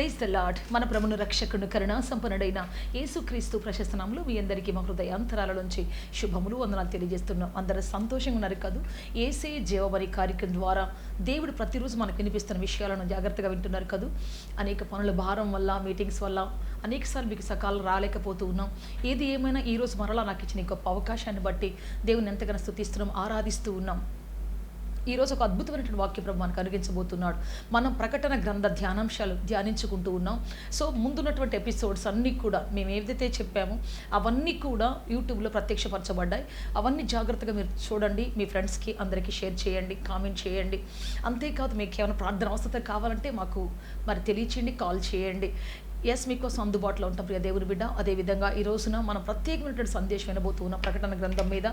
Praise the lord. మన ప్రభును రక్షకుడు కరుణా సంపన్నుడైన యేసుక్రీస్తు ప్రశస్త నామములో మీ అందరికీ మా హృదయాంతరాల నుంచి శుభములు వందనాలు తెలియజేస్తున్నాం. అందరూ సంతోషంగా ఉన్నారు కాదు? యేసే జీవబలి కార్యక్రమం ద్వారా దేవుడు ప్రతిరోజు మనకు వినిపిస్తున్న విషయాలను జాగ్రత్తగా వింటున్నారు కాదు? అనేక పనుల భారం వల్ల, మీటింగ్స్ వల్ల అనేకసార్లు మీకు సకాలం రాలేకపోతూ ఉన్నాం. ఏది ఏమైనా ఈరోజు మరలా నాకు ఇచ్చిన గొప్ప అవకాశాన్ని బట్టి దేవుని ఎంతగానో స్తుతిస్తున్నాం, ఆరాధిస్తూ ఉన్నాం. ఈరోజు ఒక అద్భుతమైనటువంటి వాక్య ప్రభు మనకు అనుగించబోతున్నాడు. మనం ప్రకటన గ్రంథ ధ్యానాంశాలు ధ్యానించుకుంటూ ఉన్నాం. సో ముందున్నటువంటి ఎపిసోడ్స్ అన్నీ కూడా మేము ఏదైతే చెప్పామో అవన్నీ కూడా యూట్యూబ్లో ప్రత్యక్షపరచబడ్డాయి. అవన్నీ జాగ్రత్తగా మీరు చూడండి, మీ ఫ్రెండ్స్కి అందరికీ షేర్ చేయండి, కామెంట్ చేయండి. అంతేకాదు మీకు ఏమైనా ప్రార్థన అవసరం కావాలంటే మాకు మరి తెలియచేయండి, కాల్ చేయండి. మీకోసం అందుబాటులో ఉంటాం ప్రియ దేవుని బిడ్డ. అదేవిధంగా ఈ రోజున మనం ప్రత్యేకమైనటువంటి సందేశం వినబోతున్నాం ప్రకటన గ్రంథం మీద.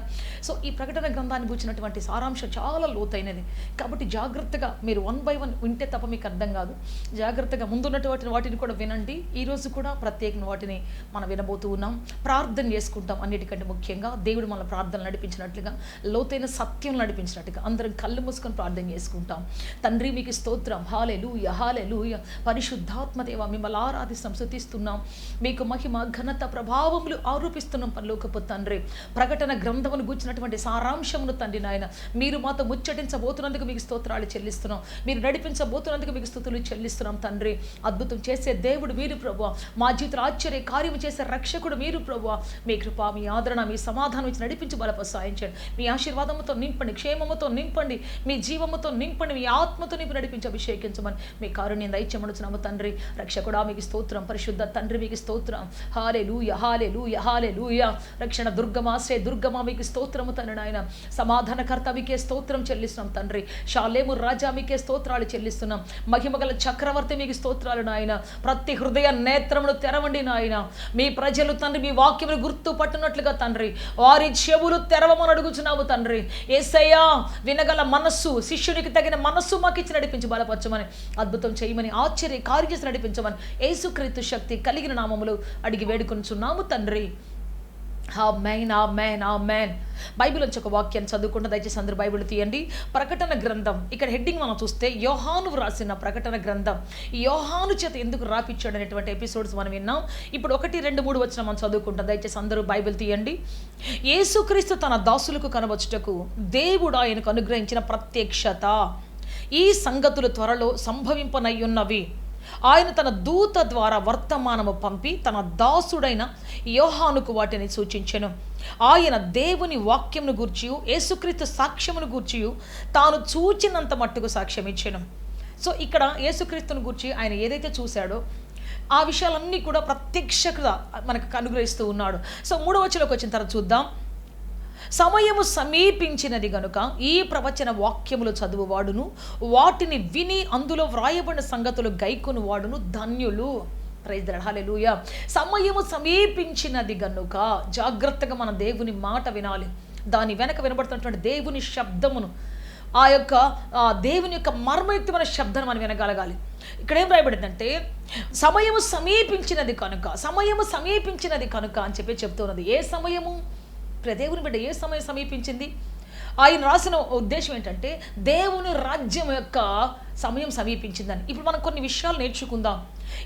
సో ఈ ప్రకటన గ్రంథాన్ని గురించినటువంటి సారాంశం చాలా లోతైనది కాబట్టి జాగ్రత్తగా మీరు 1 by 1 వింటే తప్ప మీకు అర్థం కాదు. జాగ్రత్తగా ముందున్నటువంటి వాటిని కూడా వినండి. ఈరోజు కూడా ప్రత్యేకమైన వాటిని మనం వినబోతూ ఉన్నాం. ప్రార్థన చేసుకుంటాం. అన్నిటికంటే ముఖ్యంగా దేవుడు మన ప్రార్థనలు నడిపించినట్లుగా, లోతైన సత్యం నడిపించినట్టుగా అందరం కళ్ళు మూసుకొని ప్రార్థన చేసుకుంటాం. తండ్రి మీకు స్తోత్రం, హల్లెలూయా హల్లెలూయా. పరిశుద్ధాత్మ దేవ మిమ్మల్ని ఆరాధిస్తాం, స్తుతిస్తున్నాం. మీకు మహిమ ఘనత ప్రభావములు ఆరోపిస్తున్నాం పరలోకపు తండ్రి. ప్రకటన గ్రంథమును గూర్చినటువంటి సారాంశమును తండ్రి నాయన మీరు మాతో ముచ్చటించబోతున్నందుకు మీకు స్తోత్రాలు చెల్లిస్తున్నాం. మీరు నడిపించబోతున్నందుకు మీకు స్తుతులు చెల్లిస్తున్నాం తండ్రి. అద్భుతం చేసే దేవుడు మీరు ప్రభువా, మా జీవితంలో ఆశ్చర్య కార్యము చేసే రక్షకుడు మీరు ప్రభువా. మీ కృప, మీ ఆదరణ, మీ సమాధానం ఇచ్చి నడిపించి బలపరి సాయించండి. మీ ఆశీర్వాదముతో నింపండి, క్షేమముతో నింపండి, మీ జీవముతో నింపండి, మీ ఆత్మతో నింపి నడిపించి అభిషేకించమని మీ కారుణ్యం దయచేయమనుచున్నాము తండ్రి. రక్షకుడా మీకు స్తోత్రం, పరిశుద్ధ తండ్రి మీకు స్తోత్రం. హల్లెలూయా హల్లెలూయా హల్లెలూయా. రక్షణ దుర్గమా, శ్రే దుర్గమా మీకు స్తోత్రము తండ్రి నాయన. సమాధానకర్త మీకే స్తోత్రం చెల్లిస్తున్నాం తండ్రి. షాలేము రాజా మీకే స్తోత్రాలు చెల్లిస్తున్నాం. మహిమగల చక్రవర్తి మీకు స్తోత్రాలు నాయన. ప్రతి హృదయ నేత్రమును తెరవండి నాయన. మీ ప్రజలు తండ్రి మీ వాక్యములు గుర్తు పట్టునట్లుగా తండ్రి వారి చెవులు తెరవమని అడుగుచున్నాము తండ్రి. యేసయ్యా వినగల మనస్సు, శిష్యునికి తగిన మనస్సు మాకు ఇచ్చి నడిపించి బలపరచమని, అద్భుతం చేయమని, ఆశ్చర్య కార్యం చేసి నడిపించమని యేసుక్రీస్తు శక్తి కలిగిన నామములు అడిగి వేడుకొనుచున్నాము తండ్రి. ఆమేన్ ఆమేన్ ఆమేన్. బైబిల్ నుంచి ఒక వాక్యాన్ని చదువుకుంటే దయచేసి అందరూ బైబిల్ తీయండి. ప్రకటన గ్రంథం, ఇక్కడ హెడ్డింగ్ మనం చూస్తే యోహాను రాసిన ప్రకటన గ్రంథం. యోహాను చేత ఎందుకు రాపిచ్చాడు అనేటువంటి ఎపిసోడ్స్ మనం విన్నాం. ఇప్పుడు 1, 2, 3 వచ్చిన మనం చదువుకుంటాం. దయచేసి అందరూ బైబిల్ తీయండి. యేసుక్రీస్తు తన దాసులకు కనవచ్చుటకు దేవుడు ఆయనకు అనుగ్రహించిన ప్రత్యక్షత. ఈ సంగతులు త్వరలో సంభవింపనయ్యున్నవి. ఆయన తన దూత ద్వారా వర్తమానము పంపి తన దాసుడైన యోహానుకు వాటిని సూచించెను. ఆయన దేవుని వాక్యమును గూర్చియు యేసుక్రీస్తు సాక్ష్యమును గూర్చియు తాను చూచినంత మట్టుకు సాక్ష్యం ఇచ్చెను. సో ఇక్కడ యేసుక్రీస్తుని గూర్చి ఆయన ఏదైతే చూశాడో ఆ విషయాలన్నీ కూడా ప్రత్యక్షంగా మనకు అనుగ్రహిస్తూ ఉన్నాడు. సో 3వ వచనంలోకి వచ్చిన తర్వాత చూద్దాం. సమయము సమీపించినది గనుక ఈ ప్రవచన వాక్యములు చదువువాడును వాటిని విని అందులో వ్రాయబడిన సంగతులు గైకొను వాడును ధన్యులు. ప్రైజ్ ది లార్డ్, హల్లెలూయా. సమయము సమీపించినది గనుక జాగ్రత్తగా మన దేవుని మాట వినాలి. దాని వెనక వినబడుతున్నటువంటి దేవుని శబ్దమును, ఆ యొక్క దేవుని యొక్క మర్మయుక్తమైన శబ్దాన్ని మనం వినగలగాలి. ఇక్కడ ఏం రాయబడిందంటే సమయము సమీపించినది కనుక, సమయము సమీపించినది కనుక అని చెప్తున్నది. ఏ సమయము? దేవుని బిడ్డ, ఏ సమయం సమీపించింది? ఆయన రాసిన ఉద్దేశం ఏంటంటే దేవుని రాజ్యం యొక్క సమయం సమీపించిందని. ఇప్పుడు మనం కొన్ని విషయాలు నేర్చుకుందాం.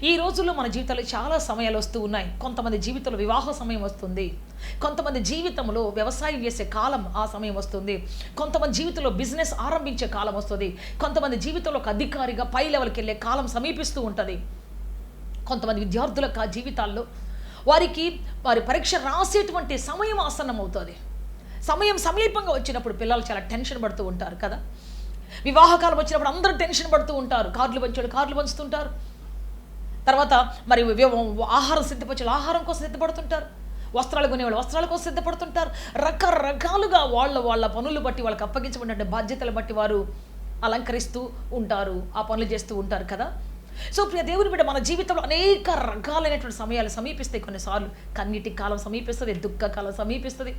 ఈ రోజుల్లో మన జీవితాల్లో చాలా సమయాలు వస్తూ ఉన్నాయి. కొంతమంది జీవితంలో వివాహ సమయం వస్తుంది, కొంతమంది జీవితంలో వ్యవసాయం చేసే కాలం ఆ సమయం వస్తుంది, కొంతమంది జీవితంలో బిజినెస్ ఆరంభించే కాలం వస్తుంది, కొంతమంది జీవితంలో ఒక అధికారిగా పై లెవెల్కి వెళ్ళే కాలం సమీపిస్తూ ఉంటుంది. కొంతమంది విద్యార్థులకు ఆ జీవితాల్లో వారికి వారి పరీక్ష రాసేటువంటి సమయం ఆసన్నం అవుతుంది. సమయం సమీపంగా వచ్చినప్పుడు పిల్లలు చాలా టెన్షన్ పడుతూ ఉంటారు కదా. వివాహకాలం వచ్చినప్పుడు అందరూ టెన్షన్ పడుతూ ఉంటారు. కార్డులు పంచుతుంటారు. తర్వాత మరి ఆహారం సిద్ధపరచాలి, ఆహారం కోసం సిద్ధపడుతుంటారు. వస్త్రాలు కొనేవాళ్ళు వస్త్రాల కోసం సిద్ధపడుతుంటారు. రకరకాలుగా వాళ్ళ పనులు బట్టి, వాళ్ళకి అప్పగించబడిన బాధ్యతలు బట్టి వారు అలంకరిస్తూ ఉంటారు, ఆ పనులు చేస్తూ ఉంటారు కదా. సో ప్రియ దేవుని బిడ్డ, మన జీవితంలో అనేక రకాలైనటువంటి సమయాలు సమీపిస్తాయి. కొన్నిసార్లు కన్నీటి కాలం సమీపిస్తుంది, దుఃఖ కాలం సమీపిస్తుంది,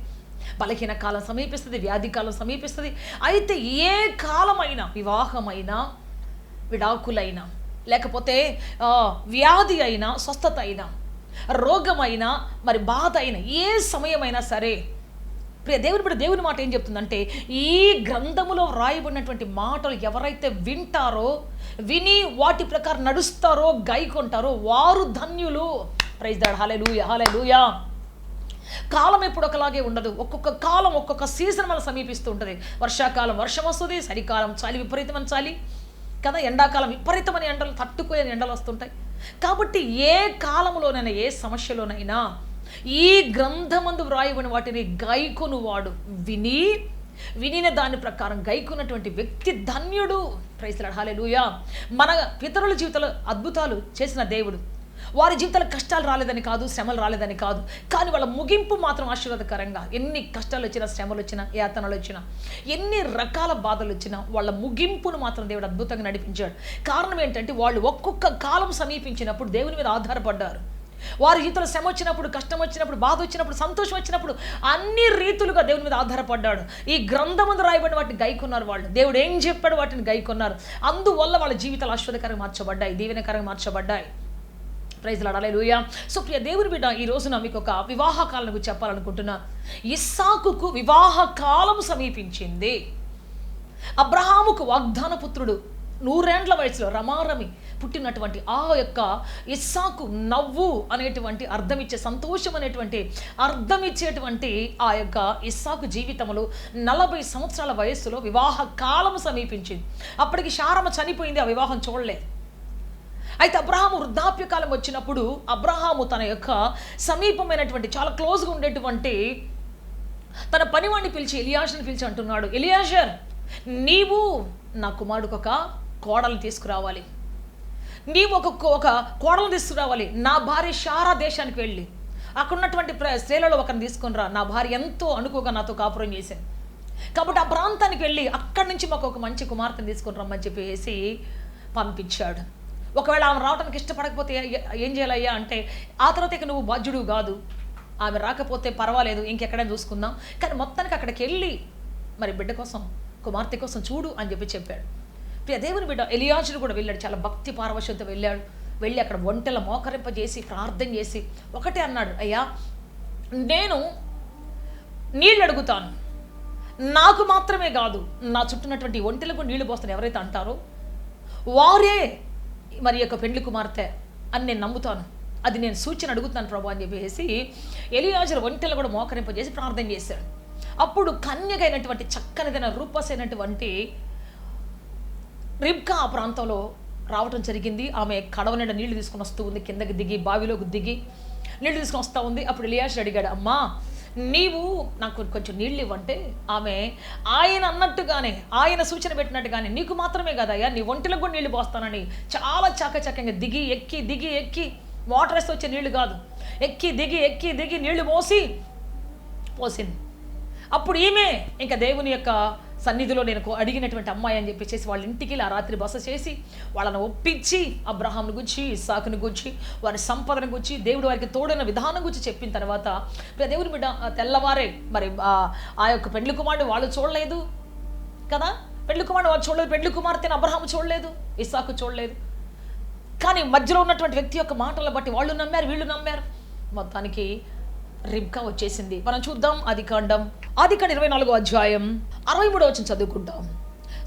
బలహీన కాలం సమీపిస్తుంది, వ్యాధి కాలం సమీపిస్తుంది. అయితే ఏ కాలమైనా, వివాహమైనా, విడాకులైనా, లేకపోతే వ్యాధి అయినా, స్వస్థత అయినా, రోగమైనా, మరి బాధ అయినా, ఏ సమయమైనా సరే ప్రియ దేవుని మాట ఏం చెప్తుందంటే, ఈ గ్రంథములో వ్రాయబడినటువంటి మాటలు ఎవరైతే వింటారో, విని వాటి ప్రకారం నడుస్తారో, గైకొంటారో వారు ధన్యులు. Praise the Lord. Hallelujah, hallelujah. కాలం ఎప్పుడు ఒకలాగే ఉండదు. ఒక్కొక్క కాలం ఒక్కొక్క సీజన్ మనం సమీపిస్తూ ఉంటుంది. వర్షాకాలం వర్షం వస్తుంది, చలికాలం చలి విపరీతమైన చలి కదా, ఎండాకాలం విపరీతమైన ఎండలు, తట్టుకోలేని ఎండలు వస్తుంటాయి. కాబట్టి ఏ కాలంలోనైనా ఏ సమస్యలోనైనా ఈ గ్రంథమందు వ్రాయబడిన వాటిని గైకొనువాడు, వినిన దాని ప్రకారం గైకొన్నటువంటి వ్యక్తి ధన్యుడు. Praise the lord. హల్లెలూయా. మన పితరుల జీవితాలు అద్భుతాలు చేసిన దేవుడు. వారి జీవితాలకు కష్టాలు రాలేదని కాదు, శ్రమలు రాలేదని కాదు, కానీ వాళ్ళ ముగింపు మాత్రం ఆశీర్వాదకరంగా. ఎన్ని కష్టాలు వచ్చినా, శ్రమలు వచ్చినా, యాతనలు వచ్చినా, ఎన్ని రకాల బాధలు వచ్చినా వాళ్ళ ముగింపును మాత్రం దేవుడు అద్భుతంగా నడిపించాడు. కారణం ఏంటంటే వాళ్ళు ఒక్కొక్క కాలం సమీపించినప్పుడు దేవుని మీద ఆధారపడ్డారు. వారి జీవితంలో శ్రమ వచ్చినప్పుడు, కష్టం వచ్చినప్పుడు, బాధ వచ్చినప్పుడు, సంతోషం వచ్చినప్పుడు అన్ని రీతులుగా దేవుని మీద ఆధారపడ్డాడు. ఈ గ్రంథమందు రాయబడిన వాటిని గైకొన్నారు వాళ్ళు. దేవుడు ఏం చెప్పాడు వాటిని గైకొన్నారు. అందువల్ల వాళ్ళ జీవితాలు ఆశీర్వాదకరంగా మార్చబడ్డాయి, దీవెనకరంగా మార్చబడ్డాయి. Praise the lord. Hallelujah. So ప్రియ దేవుని బిడ్డ, ఈ రోజున మీకు ఒక వివాహ కాలం గురించి చెప్పాలనుకుంటున్నా. ఇస్సాకుకు వివాహ కాలం సమీపించింది. అబ్రహాముకు వాగ్దాన పుత్రుడు 100 ఏండ్ల వయసులో రమారమి పుట్టినటువంటి ఆ యొక్క ఇస్సాకు నవ్వు అనేటువంటి అర్థమిచ్చే, సంతోషం అనేటువంటి అర్థమిచ్చేటువంటి ఆ యొక్క ఇస్సాకు జీవితంలో 40 సంవత్సరాల వయస్సులో వివాహ కాలం సమీపించింది. అప్పటికి శారమ చనిపోయింది, ఆ వివాహం చూడలేదు. అయితే అబ్రహాము వృద్ధాప్యకాలం వచ్చినప్పుడు అబ్రహాము తన యొక్క సమీపమైనటువంటి చాలా క్లోజ్గా ఉండేటువంటి తన పనివాడిని పిలిచి, ఎలియాజర్ని పిలిచి అంటున్నాడు, ఎలియాజర్, నీవు నా కుమారుడికి ఒక కోడలు తీసుకురావాలి. నీవు ఒక కోడలు తీసుకురావాలి. నా భార్య శారా దేశానికి వెళ్ళి అక్కడ ఉన్నటువంటి స్త్రీలలో ఒకరిని తీసుకుని రా. నా భార్య ఎంతో అనుకోగా నాతో కాపురం చేశాను, కాబట్టి ఆ ప్రాంతానికి వెళ్ళి అక్కడి నుంచి మాకు ఒక మంచి కుమార్తెను తీసుకుని రమ్మని చెప్పేసి పంపించాడు. ఒకవేళ ఆమె రావడానికి ఇష్టపడకపోతే ఏం చేయాలయ్యా అంటే, ఆ తర్వాత ఇక నువ్వు బాధ్యుడు కాదు, ఆమె రాకపోతే పర్వాలేదు, ఇంకెక్కడైనా చూసుకుందాం, కానీ మొత్తానికి అక్కడికి వెళ్ళి మరి బిడ్డ కోసం, కుమార్తె కోసం చూడు అని చెప్పాడు. ప్రియ దేవుని బిడ్డ ఎలియాజరు కూడా వెళ్ళాడు. చాలా భక్తి పారవశ్యంతో వెళ్ళాడు. వెళ్ళి అక్కడ ఒంటెల మోకరింపజేసి ప్రార్థన చేసి ఒకటే అన్నాడు, అయ్యా నేను నీళ్ళు అడుగుతాను, నాకు మాత్రమే కాదు నా చుట్టూన్నటువంటి ఒంటెలకు నీళ్లు పోస్తాను ఎవరైతే అంటారో వారే మరి యొక్క పెండ్లి కుమార్తె అని నేను నమ్ముతాను, అది నేను సూచన అడుగుతాను ప్రభు అని చెప్పేసి ఎలియాజరు ఒంటెలు కూడా మోకరింపజేసి ప్రార్థన చేశాడు. అప్పుడు కన్యకైనటువంటి చక్కనిదైన రూపసైనటువంటి రిబ్కా ఆ ప్రాంతంలో రావటం జరిగింది. ఆమె కడవ నిండా నీళ్లు తీసుకుని వస్తూ ఉంది, కిందకి దిగి బావిలోకి దిగి నీళ్లు తీసుకుని వస్తూ ఉంది. అప్పుడు ఎలియాజరు అడిగాడు, అమ్మా నీవు నాకు కొంచెం నీళ్ళు ఇవ్వంటే ఆమె ఆయన అన్నట్టుగానే, ఆయన సూచన పెట్టినట్టుగానే, నీకు మాత్రమే కదయ్యా, నీ ఒంటిలకు కూడా నీళ్లు పోస్తానని చాలా చాకచక్యంగా దిగి ఎక్కి వాటర్ వేస్తే వచ్చే నీళ్లు కాదు, ఎక్కి దిగి నీళ్లు పోసింది. అప్పుడు ఈమె ఇంకా దేవుని యొక్క సన్నిధిలో నేను అడిగినటువంటి అమ్మాయి అని చెప్పేసి వాళ్ళ ఇంటికి ఆ రాత్రి బస చేసి వాళ్ళని ఒప్పించి అబ్రహాంను గురించి, ఇస్సాకుని గురించి, వారి సంపదను గురించి, దేవుడు వారికి తోడైన విధానం గురించి చెప్పిన తర్వాత దేవుని బిడ్డ తెల్లవారే మరి ఆ యొక్క పెండ్లి కుమారుడు వాళ్ళు చూడలేదు కదా, పెండ్లి కుమారుడు వాళ్ళు చూడలేదు, పెండ్లి కుమార్తెను అబ్రహాము చూడలేదు, ఇస్సాకు చూడలేదు. కానీ మధ్యలో ఉన్నటువంటి వ్యక్తి యొక్క మాటలను బట్టి వాళ్ళు నమ్మారు, వీళ్ళు నమ్మారు. మొత్తానికి రిబ్కా వచ్చేసింది. మనం చూద్దాం ఆదికాండం 24వ అధ్యాయం 63వ వచనం చదువుకుంటాం.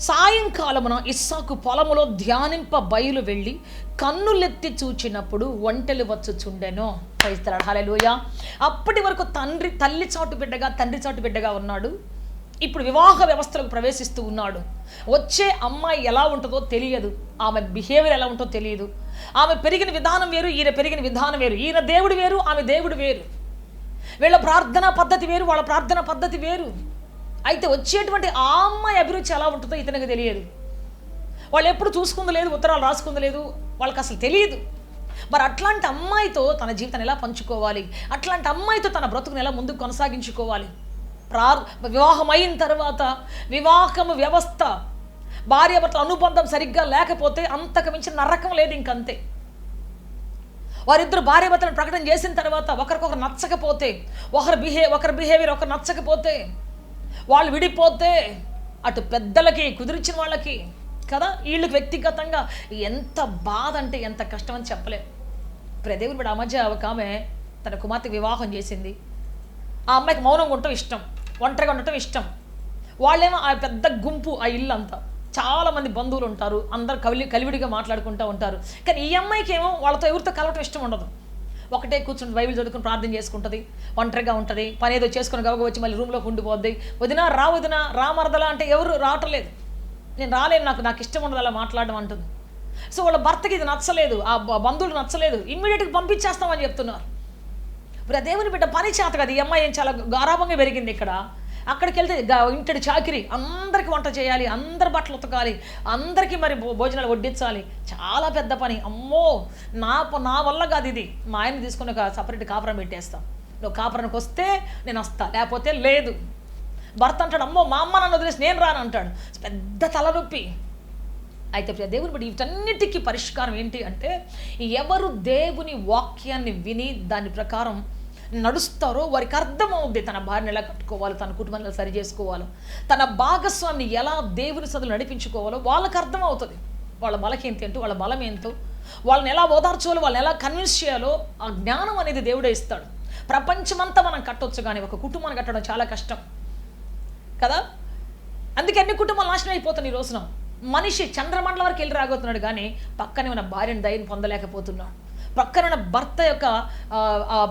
సాయంకాలమున ఇస్సాకు పొలములో ధ్యానింప బయలు వెళ్ళి కన్నులెత్తి చూచినప్పుడు ఒంటెలు వచ్చుచుండెను. Praise the lord. హల్లెలూయా. అప్పటి వరకు తల్లి చాటు బిడ్డగా, తండ్రి చాటు బిడ్డగా ఉన్నాడు. ఇప్పుడు వివాహ వ్యవస్థలకు ప్రవేశిస్తూ ఉన్నాడు. వచ్చే అమ్మాయి ఎలా ఉంటుందో తెలియదు, ఆమె బిహేవియర్ ఎలా ఉంటుందో తెలియదు. ఆమె పెరిగిన విధానం వేరు, ఈయన పెరిగిన విధానం వేరు. ఈయన దేవుడు వేరు, ఆమె దేవుడు వేరు. వీళ్ళ ప్రార్థనా పద్ధతి వేరు, వాళ్ళ ప్రార్థనా పద్ధతి వేరు. అయితే వచ్చేటువంటి ఆ అమ్మాయి అభిరుచి ఎలా ఉంటుందో ఇతనికి తెలియదు. వాళ్ళు ఎప్పుడు చూసుకుంది లేదు, ఉత్తరాలు రాసుకుంది లేదు, వాళ్ళకి అసలు తెలియదు. మరి అట్లాంటి అమ్మాయితో తన జీవితాన్ని ఎలా పంచుకోవాలి, అట్లాంటి అమ్మాయితో తన బ్రతుకుని ఎలా ముందుకు కొనసాగించుకోవాలి. వివాహం అయిన తర్వాత వివాహం వ్యవస్థ, భార్యాభర్తల అనుబంధం సరిగ్గా లేకపోతే అంతకు మించిన నరకం లేదు, ఇంకంతే. వారిద్దరు భార్యాభర్తలను ప్రకటన చేసిన తర్వాత ఒకరికొకరు నచ్చకపోతే, ఒకరి బిహేవియర్ ఒకరు నచ్చకపోతే, వాళ్ళు విడిపోతే, అటు పెద్దలకి కుదిరించిన వాళ్ళకి కదా, వీళ్ళకి వ్యక్తిగతంగా ఎంత బాధ అంటే ఎంత కష్టం అని చెప్పలేం. దేవుని బిడ్డ ఆ మధ్య ఒక ఆమె తన కుమార్తె వివాహం చేసింది. ఆ అమ్మాయికి మౌనంగా ఉండటం ఇష్టం. ఒంటరిగా ఉండటం ఇష్టం. వాళ్ళేమో ఆ పెద్ద గుంపు, ఆ ఇల్లు అంతా చాలామంది బంధువులు ఉంటారు, అందరు కలివిడిగా మాట్లాడుకుంటూ ఉంటారు. కానీ ఈ అమ్మాయికి ఏమో వాళ్ళతో ఎవరితో కలవటం ఇష్టం ఉండదు. ఒకటే కూర్చుని బైబిల్ చదువుకుని ప్రార్థన చేసుకుంటుంది, ఒంటరిగా ఉంటుంది, పని ఏదో చేసుకుని గవగా వచ్చి మళ్ళీ రూమ్లోకి ఉండిపోద్ది. వదినా రా మరదలా అంటే ఎవరు రావట్లేదు, నేను రాలేను, నాకు ఇష్టం ఉండదు అలా మాట్లాడడం అంటుంది. సో వాళ్ళ భర్తకి ఇది నచ్చలేదు, ఆ బంధువులు నచ్చలేదు, ఇమ్మీడియట్గా పంపించేస్తామని చెప్తున్నారు. ఇప్పుడు ఆ దేవుని బిడ్డ పని చేత కదా, ఈ అమ్మాయి ఏం చాలా గారాభంగా పెరిగింది ఇక్కడ. అక్కడికి వెళ్తే ఇంటడి చాకిరి, అందరికీ వంట చేయాలి, అందరి బట్టలు ఉతకాలి, అందరికీ మరి భోజనాలు వడ్డించాలి, చాలా పెద్ద పని. అమ్మో, నా వల్ల కాదు ఇది. మా ఆయన తీసుకుని ఒక సపరేట్ కాపురం పెట్టేస్తాం, నువ్వు కాపురానికి వస్తే నేను వస్తా, లేకపోతే లేదు. భర్త అంటాడు, అమ్మో మా అమ్మ నన్ను వదిలేసి నేను రాను అంటాడు. పెద్ద తలనొప్పి. అయితే దేవుని బట్టి వీటన్నిటికీ పరిష్కారం ఏంటి అంటే, ఎవరు దేవుని వాక్యాన్ని విని దాని ప్రకారం నడుస్తారో వారికి అర్థమవుద్ది తన భార్యను ఎలా కట్టుకోవాలో, తన కుటుంబాన్ని ఎలా సరి చేసుకోవాలో, తన భాగస్వామిని ఎలా దేవుని సదులు నడిపించుకోవాలో వాళ్ళకి అర్థమవుతుంది. వాళ్ళ బలకేంటి ఏంటో, వాళ్ళ బలం ఏంటో, వాళ్ళని ఎలా ఓదార్చాలో, వాళ్ళని ఎలా కన్విన్స్ చేయాలో ఆ జ్ఞానం అనేది దేవుడే ఇస్తాడు. ప్రపంచమంతా మనం కట్టొచ్చు, కానీ ఒక కుటుంబాన్ని కట్టడం చాలా కష్టం కదా. అందుకే అన్ని కుటుంబాలు నాశనం అయిపోతున్నాయి. ఈ రోజున మనిషి చంద్రమండలం వరకు వెళ్ళి రాగోతున్నాడు, కానీ పక్కనే ఉన్న భార్యను దయని పొందలేకపోతున్నాడు, పక్కన ఉన్న భర్త యొక్క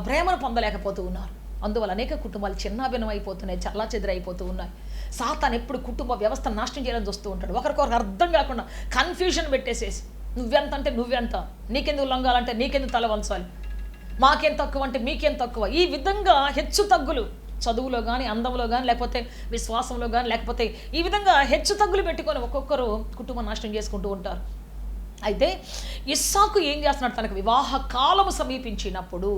ప్రేమను పొందలేకపోతూ ఉన్నారు. అందువల్ల అనేక కుటుంబాలు చిన్నాభిన్నం అయిపోతున్నాయి, చాలా చెదిరైపోతూ ఉన్నాయి. సాతాను ఎప్పుడు కుటుంబ వ్యవస్థ నాశనం చేయాలని చూస్తూ ఉంటాడు. ఒకరికొకరు అర్థం కాకుండా కన్ఫ్యూజన్ పెట్టేసేసి, నువ్వెంత అంటే నువ్వెంత, నీకెందుకు లొంగాలంటే నీకెందుకు తల వంచాలి, మాకేం తక్కువ అంటే మీకేం తక్కువ, ఈ విధంగా హెచ్చు తగ్గులు చదువులో కానీ, అందంలో కానీ, లేకపోతే విశ్వాసంలో కానీ, లేకపోతే ఈ విధంగా హెచ్చు తగ్గులు పెట్టుకొని ఒక్కొక్కరు కుటుంబం నాశనం చేసుకుంటూ ఉంటారు. అయితే ఇస్సాకు ఏం చేస్తున్నాడు, తనకు వివాహ కాలము సమీపించినప్పుడు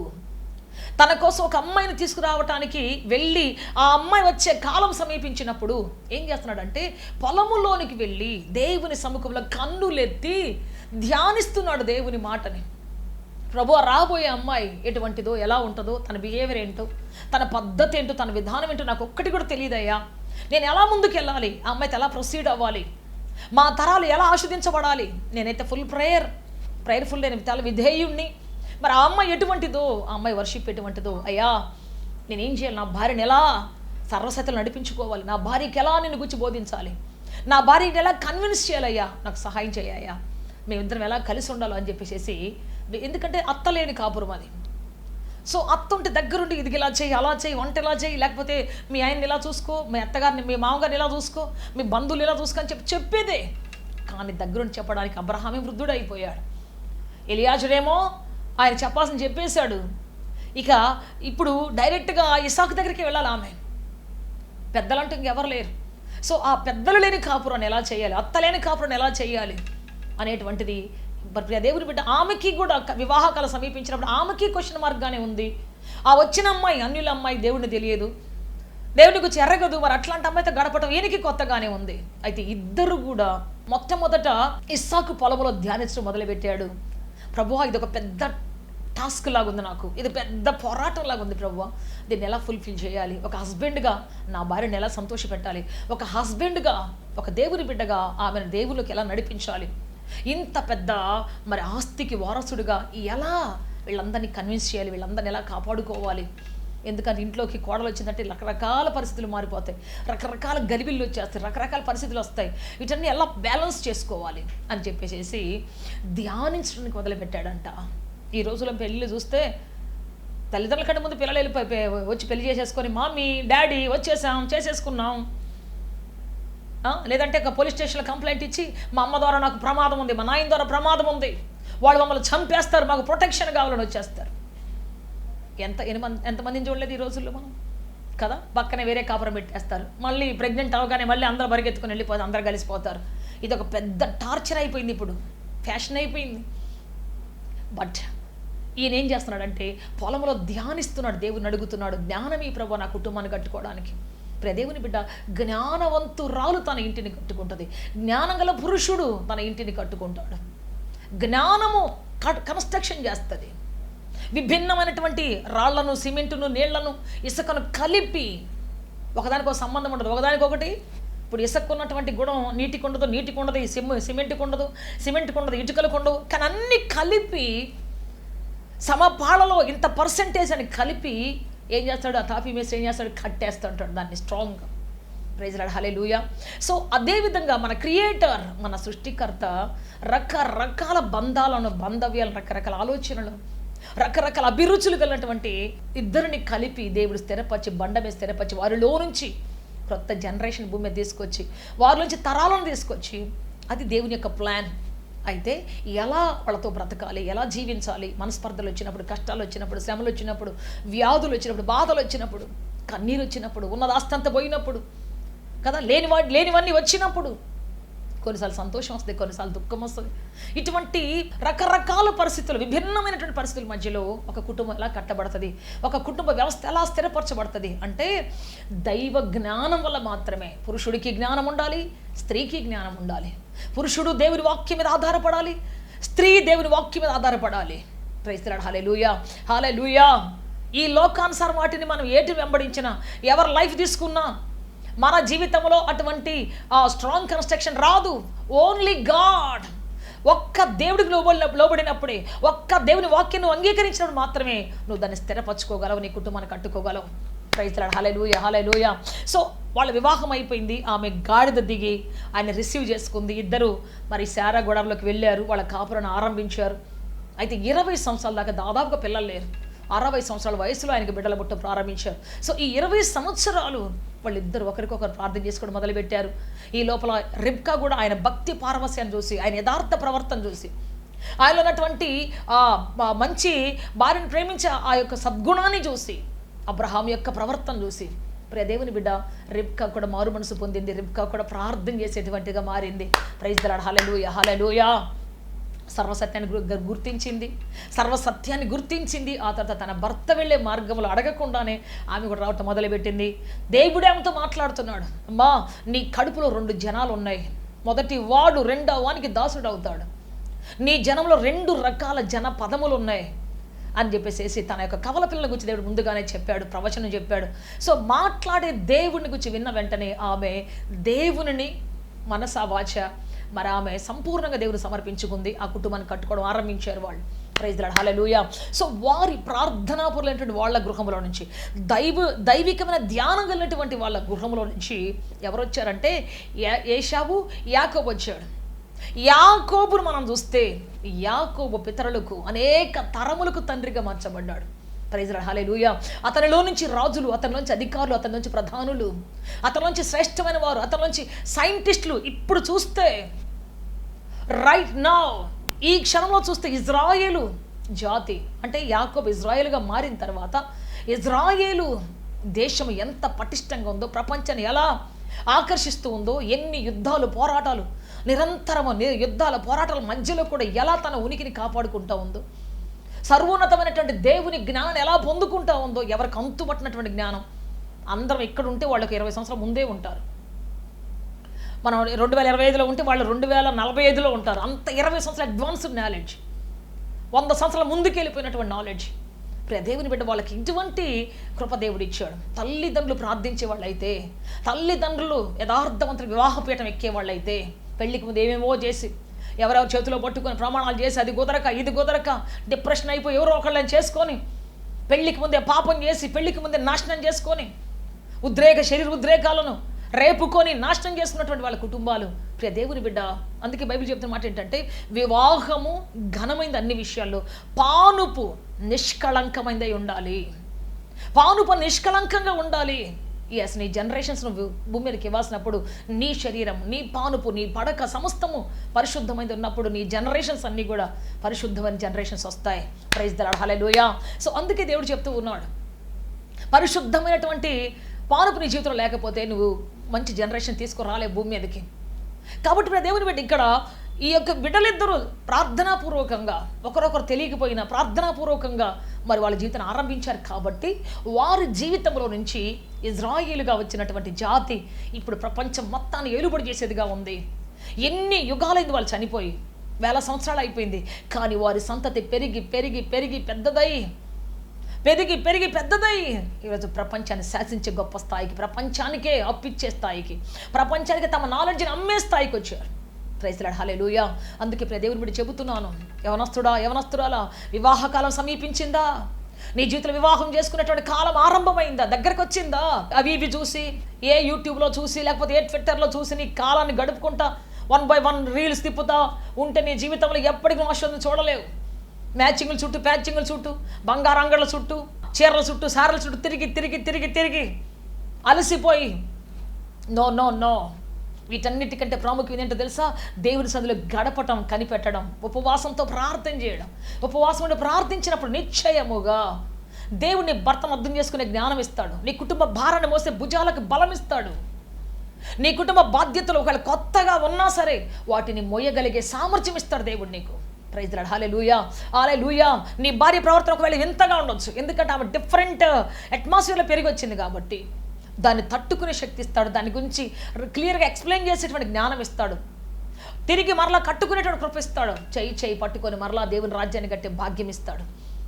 తన కోసం ఒక అమ్మాయిని తీసుకురావటానికి వెళ్ళి, ఆ అమ్మాయి వచ్చే కాలం సమీపించినప్పుడు ఏం చేస్తున్నాడంటే, పొలములోనికి వెళ్ళి దేవుని సముఖంలో కన్నులెత్తి ధ్యానిస్తున్నాడు దేవుని మాటని. ప్రభు, రాబోయే అమ్మాయి ఎటువంటిదో, ఎలా ఉంటుందో, తన బిహేవియర్ ఏంటో, తన పద్ధతి ఏంటో, తన విధానం ఏంటో నాకు ఒక్కటి కూడా తెలియదయ్యా. నేను ఎలా ముందుకు వెళ్ళాలి, ఆ అమ్మాయితో ఎలా ప్రొసీడ్ అవ్వాలి, మా తరాలు ఎలా ఆస్వాదించబడాలి. నేనైతే ప్రేయర్ఫుల్, నేను చాలా విధేయుణ్ణి. మరి ఆ అమ్మాయి ఎటువంటిదో, ఆ అమ్మాయి వర్షిప్ ఎటువంటిదో, అయ్యా నేనేం చేయాలి, నా భార్యను ఎలా సర్వసతులు నడిపించుకోవాలి, నా భార్యకి ఎలా నిన్ను గురించి బోధించాలి, నా భార్యని ఎలా కన్విన్స్ చేయాలయ్యా, నాకు సహాయం చేయ్యా, మేమిద్దరం ఎలా కలిసి ఉండాలో అని చెప్పేసి. ఎందుకంటే అత్తలేని కాపురం అది. సో అత్త ఉంటే దగ్గరుండి ఇది ఇలా చేయి, అలా చేయి, వంట ఇలా చేయి, లేకపోతే మీ ఆయన్ని ఇలా చూసుకో, మీ అత్తగారిని, మీ మామగారిని ఇలా చూసుకో, మీ బంధువులు ఇలా చూసుకో అని చెప్పేదే. కానీ దగ్గరుండి చెప్పడానికి అబ్రహామే వృద్ధుడు అయిపోయాడు. ఎలియాజరేమో ఆయన చెప్పాల్సిన చెప్పేశాడు. ఇక ఇప్పుడు డైరెక్ట్గా ఇస్సాకు దగ్గరికి వెళ్ళాలి ఆమె. పెద్దలంటూ ఇంకెవరు లేరు. సో ఆ పెద్దలు లేని కాపురాన్ని ఎలా చేయాలి, అత్తలేని కాపురాన్ని ఎలా చేయాలి అనేటువంటిది దేవుని బిడ్డ ఆమెకి కూడా వివాహకాల సమీపించినప్పుడు ఆమెకి క్వశ్చన్ మార్క్గానే ఉంది. ఆ వచ్చిన అమ్మాయి అన్యుల అమ్మాయి, దేవుడిని తెలియదు, దేవుని గురించి ఎర్రగదు, మరి అట్లాంటి అమ్మాయితో గడపడం ఈయనకి కొత్తగానే ఉంది. అయితే ఇద్దరు కూడా మొట్టమొదట ఇస్సాకు పొలంలో ధ్యానించడం మొదలుపెట్టాడు. ప్రభువా, ఇది ఒక పెద్ద టాస్క్ లాగా ఉంది, నాకు ఇది పెద్ద పోరాటం లాగా ఉంది ప్రభువా, దీన్ని ఎలా ఫుల్ఫిల్ చేయాలి, ఒక హస్బెండ్గా నా భార్యను ఎలా సంతోషపెట్టాలి, ఒక హస్బెండ్గా, ఒక దేవుని బిడ్డగా ఆమెను దేవుళ్ళకి ఎలా నడిపించాలి, ఇంత పెద్ద మరి ఆస్తికి వారసుడుగా ఎలా వీళ్ళందరినీ కన్విన్స్ చేయాలి, వీళ్ళందరినీ ఎలా కాపాడుకోవాలి. ఎందుకంటే ఇంట్లోకి కోడలు వచ్చిందంటే రకరకాల పరిస్థితులు మారిపోతాయి, రకరకాల గలిబిళ్ళు వచ్చేస్తాయి, రకరకాల పరిస్థితులు వస్తాయి, వీటన్ని ఎలా బ్యాలెన్స్ చేసుకోవాలి అని చెప్పేసి ధ్యానించడానికి మొదలుపెట్టాడంట. ఈ రోజుల్లో పెళ్ళిళ్ళు చూస్తే తల్లిదండ్రుల కంటే ముందు పిల్లలు వచ్చి పెళ్లి చేసేసుకొని, మమ్మీ డాడీ వచ్చేసాం, చేసేసుకున్నాం, లేదంటే ఒక పోలీస్ స్టేషన్లో కంప్లైంట్ ఇచ్చి, మా అమ్మ ద్వారా నాకు ప్రమాదం ఉంది, మా నాయన ద్వారా ప్రమాదం ఉంది, వాళ్ళు మమ్మల్ని చంపేస్తారు, మాకు ప్రొటెక్షన్ కావాలని వచ్చేస్తారు. ఎంతమందిని చూడలేదు ఈ రోజుల్లో మనం కదా. పక్కనే వేరే కాపురం పెట్టేస్తారు, మళ్ళీ ప్రెగ్నెంట్ అవగానే మళ్ళీ అందరూ పరిగెత్తుకుని వెళ్ళిపోతారు, అందరూ కలిసిపోతారు. ఇది ఒక పెద్ద టార్చర్ అయిపోయింది, ఇప్పుడు ఫ్యాషన్ అయిపోయింది. బట్ ఈయన ఏం చేస్తున్నాడంటే పొలంలో ధ్యానిస్తున్నాడు, దేవుని అడుగుతున్నాడు, జ్ఞానమీ ప్రభు నా కుటుంబాన్ని కట్టుకోవడానికి. దేవుని బిడ్డ జ్ఞానవంతురాలు తన ఇంటిని కట్టుకుంటుంది, జ్ఞానం గల పురుషుడు తన ఇంటిని కట్టుకుంటాడు. జ్ఞానము కన్స్ట్రక్షన్ చేస్తుంది. విభిన్నమైనటువంటి రాళ్లను, సిమెంటును, నీళ్లను, ఇసుకను కలిపి, ఒకదానికి ఒక సంబంధం ఉండదు, ఒకదానికొకటి. ఇప్పుడు ఇసుకున్నటువంటి గుణం నీటికి ఉండదు, నీటికి ఉండదు, సిమెంట్కి ఉండదు, సిమెంట్కి ఉండదు, ఇటుకలకు ఉండవు. కానీ అన్ని కలిపి సమపాళలో ఇంత పర్సెంటేజ్ అని కలిపి ఏం చేస్తాడు? ఆ తాపీ మేస్త్రి ఏం చేస్తాడు? కట్టేస్తుంటాడు దాన్ని స్ట్రాంగ్గా. Praise lord, hallelujah. సో అదేవిధంగా మన క్రియేటర్, మన సృష్టికర్త రకరకాల బంధాలను, బాంధవ్యాలను, రకరకాల ఆలోచనలు, రకరకాల అభిరుచులు కలిగినటువంటి ఇద్దరిని కలిపి దేవుడు స్థిరపరిచి, బండ మీద స్థిరపరిచి, వారిలో నుంచి కొత్త జనరేషన్ భూమి మీద తీసుకొచ్చి, వారి నుంచి తరాలను తీసుకొచ్చి, అది దేవుని యొక్క ప్లాన్. అయితే ఎలా వాళ్ళతో బ్రతకాలి, ఎలా జీవించాలి, మనస్పర్ధలు వచ్చినప్పుడు, కష్టాలు వచ్చినప్పుడు, శ్రమలు వచ్చినప్పుడు, వ్యాధులు వచ్చినప్పుడు, బాధలు వచ్చినప్పుడు, కన్నీరు వచ్చినప్పుడు, ఉన్నదాస్తంత పోయినప్పుడు కదా, లేనివన్నీ వచ్చినప్పుడు, కొన్నిసార్లు సంతోషం వస్తుంది, కొన్నిసార్లు దుఃఖం వస్తుంది. ఇటువంటి రకరకాల పరిస్థితులు, విభిన్నమైనటువంటి పరిస్థితుల మధ్యలో ఒక కుటుంబం ఎలా కట్టబడుతుంది, ఒక కుటుంబ వ్యవస్థ ఎలా స్థిరపరచబడుతుంది అంటే దైవ జ్ఞానం వల్ల మాత్రమే. పురుషుడికి జ్ఞానం ఉండాలి, స్త్రీకి జ్ఞానం ఉండాలి. పురుషుడు దేవుని వాక్యం మీద ఆధారపడాలి, స్త్రీ దేవుని వాక్యం మీద ఆధారపడాలి. ప్రైజ్ ది లార్డ్, హల్లెలూయా, హల్లెలూయా. ఈ లోకానుసారం వాటిని మనం ఏటి వెంబడించినా, ఎవరి లైఫ్ తీసుకున్నా మన జీవితంలో అటువంటి స్ట్రాంగ్ కన్స్ట్రక్షన్ రాదు. ఓన్లీ గాడ్, ఒక్క దేవుడికి లోబడినప్పుడే, ఒక్క దేవుని వాక్యం నువ్వు అంగీకరించినప్పుడు మాత్రమే నువ్వు దాన్ని స్థిరపరచుకోగలవు, నీ కుటుంబాన్ని కట్టుకోగలవు. Praise the lord, hallelujah, hallelujah. So వాళ్ళ వివాహం అయిపోయింది, ఆమె గాడిద దిగి ఆయన రిసీవ్ చేసుకుంది. ఇద్దరు మరి శారా గొడవలోకి వెళ్ళారు, వాళ్ళ కాపురాన్ని ఆరంభించారు. అయితే 20 సంవత్సరాల దాకా దాదాపుగా పిల్లలు లేరు. 60 సంవత్సరాల వయసులో ఆయనకి బిడ్డల పుట్ట ప్రారంభించారు. సో ఈ 20 సంవత్సరాలు వాళ్ళిద్దరు ఒకరికొకరు ప్రార్థన చేసుకోవడం మొదలుపెట్టారు. ఈ లోపల రిబ్కా కూడా ఆయన భక్తి పారవస్యాన్ని చూసి, ఆయన యథార్థ ప్రవర్తన చూసి, ఆయనలో ఉన్నటువంటి మంచి భార్యను ప్రేమించే ఆ యొక్క సద్గుణాన్ని చూసి, అబ్రహాం యొక్క ప్రవర్తన చూసి, ప్రియ దేవుని బిడ్డ రిబ్కా కూడా మారు మనసు పొందింది. రిబ్కా కూడా ప్రార్థన చేసేటువంటిగా మారింది. ప్రైజ్ ది లార్డ్, హల్లెలూయా, హల్లెలూయా. సర్వసత్యాన్ని గుర్తించింది. ఆ తర్వాత తన భర్త వెళ్ళే మార్గంలో అడగకుండానే ఆమె కూడా రావటం మొదలుపెట్టింది. దేవుడే ఆమెతో మాట్లాడుతున్నాడు. అమ్మా, నీ కడుపులో 2 జనాలు ఉన్నాయి, మొదటి వాడు రెండవ వానికి దాసుడు అవుతాడు, నీ జనంలో 2 రకాల జన పదములు ఉన్నాయి అని చెప్పేసి తన యొక్క కవల పిల్లల గురించి దేవుడు ముందుగానే చెప్పాడు, ప్రవచనం చెప్పాడు. సో మాట్లాడే దేవుని గురించి విన్న వెంటనే ఆమె దేవుని మనసా వాచ మరి ఆమె సంపూర్ణంగా దేవుడు సమర్పించుకుంది. ఆ కుటుంబాన్ని కట్టుకోవడం ఆరంభించారు వాళ్ళు. Praise the lord, hallelujah. So వారి ప్రార్థనాపరులైనటువంటి వాళ్ళ గృహంలో నుంచి, దైవికమైన ధ్యానం కలిగినటువంటి వాళ్ళ గృహంలో నుంచి ఎవరు వచ్చారంటే ఏశావు, యాకోబు వచ్చాడు. యాకోబును మనం చూస్తే యాకోబు పితరులకు అనేక తరములకు తండ్రిగా మార్చబడ్డాడు. ప్రైజ్ ది లార్డ్, హల్లెలూయా. అతనిలో నుంచి రాజులు, అతనిలోంచి అధికారులు, అతనిలోంచి ప్రధానులు, అతనిలోంచి శ్రేష్టమైన వారు, అతనిలోంచి సైంటిస్టులు. ఇప్పుడు చూస్తే రైట్ నౌ ఈ క్షణంలో చూస్తే ఇజ్రాయేలు జాతి అంటే యాకోబు ఇజ్రాయేలుగా మారిన తర్వాత ఇజ్రాయేలు దేశం ఎంత పటిష్టంగా ఉందో, ప్రపంచాన్ని ఎలా ఆకర్షిస్తూ ఉందో, ఎన్ని యుద్ధాలు, పోరాటాలు, నిరంతరము యుద్ధాల పోరాటాల మధ్యలో కూడా ఎలా తన ఉనికిని కాపాడుకుంటూ ఉందో, సర్వోన్నతమైనటువంటి దేవుని జ్ఞానాన్ని ఎలా పొందుకుంటా ఉందో, ఎవరికి అంతుపట్టినటువంటి జ్ఞానం. అందరం ఇక్కడ ఉంటే వాళ్ళకి 20 సంవత్సరాల ముందే ఉంటారు. మనం 2025లో ఉంటే వాళ్ళు 2045లో ఉంటారు. అంత 20 సంవత్సరాల అడ్వాన్స్డ్ నాలెడ్జ్, 100 సంవత్సరాల ముందుకు వెళ్ళిపోయినటువంటి నాలెడ్జ్. ప్రియ దేవుని బిడ్డ వాళ్ళకి ఇటువంటి కృపదేవుడు ఇచ్చాడు. తల్లిదండ్రులు ప్రార్థించే వాళ్ళైతే, తల్లిదండ్రులు యథార్థవంతులు వివాహపీఠం ఎక్కే వాళ్ళైతే, పెళ్లికి ముందు ఏమేమో చేసి ఎవరెవరు చేతిలో పట్టుకొని ప్రమాణాలు చేసి అది కుదరక ఇది కుదరక డిప్రెషన్ అయిపోయి ఎవరో ఒకళ్ళని చేసుకొని, పెళ్లికి ముందే పాపం చేసి, పెళ్లికి ముందే నాశనం చేసుకొని, శరీర ఉద్రేకాలను రేపుకొని నాశనం చేసుకున్నటువంటి వాళ్ళ కుటుంబాలు. ప్రియ దేవుని బిడ్డ, అందుకే బైబిల్ చెప్తున్న మాట ఏంటంటే వివాహము ఘనమైంది అన్ని విషయాల్లో, పానుపు నిష్కళంకమైందై ఉండాలి. పానుపు నిష్కళంకంగా ఉండాలి. ఎస్, నీ జనరేషన్స్ నువ్వు భూమి మీదకి ఇవ్వాల్సినప్పుడు నీ శరీరం, నీ పానుపు, నీ పడక సమస్తము పరిశుద్ధమైంది ఉన్నప్పుడు నీ జనరేషన్స్ అన్నీ కూడా పరిశుద్ధమైన జనరేషన్స్ వస్తాయి. Praise the lord, hallelujah. So అందుకే దేవుడు చెప్తూ ఉన్నాడు, పరిశుద్ధమైనటువంటి పానుపు నీ జీవితంలో లేకపోతే నువ్వు మంచి జనరేషన్ తీసుకురాలే భూమి మీదకి. కాబట్టి దేవుని బిడ్డ ఇక్కడ ఈ యొక్క బిడ్డలిద్దరూ ప్రార్థనాపూర్వకంగా, ఒకరొకరు తెలియకపోయినా ప్రార్థనాపూర్వకంగా మరి వాళ్ళ జీవితాన్ని ఆరంభించారు. కాబట్టి వారి జీవితంలో నుంచి ఇజ్రాయేలుగా వచ్చినటువంటి జాతి ఇప్పుడు ప్రపంచం మొత్తాన్ని ఏలుబడి చేసేదిగా ఉంది. ఎన్ని యుగాలైంది వాళ్ళు చనిపోయి, 1000 సంవత్సరాలు అయిపోయింది. కానీ వారి సంతతి పెరిగి పెరిగి పెరిగి పెద్దదై ఈరోజు ప్రపంచాన్ని శాసించే గొప్ప స్థాయికి, ప్రపంచానికే అప్పిచ్చే స్థాయికి, ప్రపంచానికి తమ నాలెడ్జ్ని అమ్మే స్థాయికి వచ్చారు. ప్రైజ్ ది లార్డ్, హల్లెలూయా. అందుకే ప్రియ దేవుని బిడ్డ చెబుతున్నాను, యవనస్తుడా, యవనస్తురాలా, వివాహకాలం సమీపించిందా? నీ జీవితంలో వివాహం చేసుకునేటువంటి కాలం ఆరంభమైందా, దగ్గరకు వచ్చిందా? అవి ఇవి చూసి, ఏ యూట్యూబ్లో చూసి, లేకపోతే ఏ ట్విట్టర్లో చూసి నీ కాలాన్ని గడుపుకుంటా 1 by 1 రీల్స్ తిప్పుతా ఉంటే నీ జీవితంలో ఎప్పటికీ ఆశీర్వాదం చూడలేవు. మ్యాచింగ్ల చుట్టూ, ప్యాచింగ్ల చుట్టూ, బంగారు అంగళ్ళ చుట్టూ, చీరల చుట్టూ, సారల చుట్టూ తిరిగి తిరిగి తిరిగి తిరిగి అలసిపోయి నో నో నో. వీటన్నిటికంటే ప్రాముఖ్యం ఏంటో తెలుసా? దేవుని సన్నిధిలో గడపటం, కనిపెట్టడం, ఉపవాసంతో ప్రార్థన చేయడం. ఉపవాసం అంటే ప్రార్థించినప్పుడు నిశ్చయముగా దేవుని భర్తను అర్థం చేసుకునే జ్ఞానం ఇస్తాడు. నీ కుటుంబ భారాన్ని మోసే భుజాలకు బలం ఇస్తాడు. నీ కుటుంబ బాధ్యతలు ఒకవేళ కొత్తగా ఉన్నా సరే వాటిని మోయగలిగే సామర్థ్యం ఇస్తాడు దేవుడు నీకు. Praise the lord. Hallelujah, hallelujah. నీ భార్య ప్రవర్తన ఒకవేళ వింతగా ఉండొచ్చు, ఎందుకంటే ఆమె డిఫరెంట్ అట్మాస్ఫియర్లో పెరిగి వచ్చింది కాబట్టి దాన్ని తట్టుకునే శక్తి ఇస్తాడు. దాని గురించి క్లియర్గా ఎక్స్ప్లెయిన్ చేసేటువంటి జ్ఞానం ఇస్తాడు. తిరిగి మరలా కట్టుకునేటువంటి కృప ఇస్తాడు. చేయి పట్టుకొని మరలా దేవుని రాజ్యాన్ని కట్టే భాగ్యం ఇస్తాడు.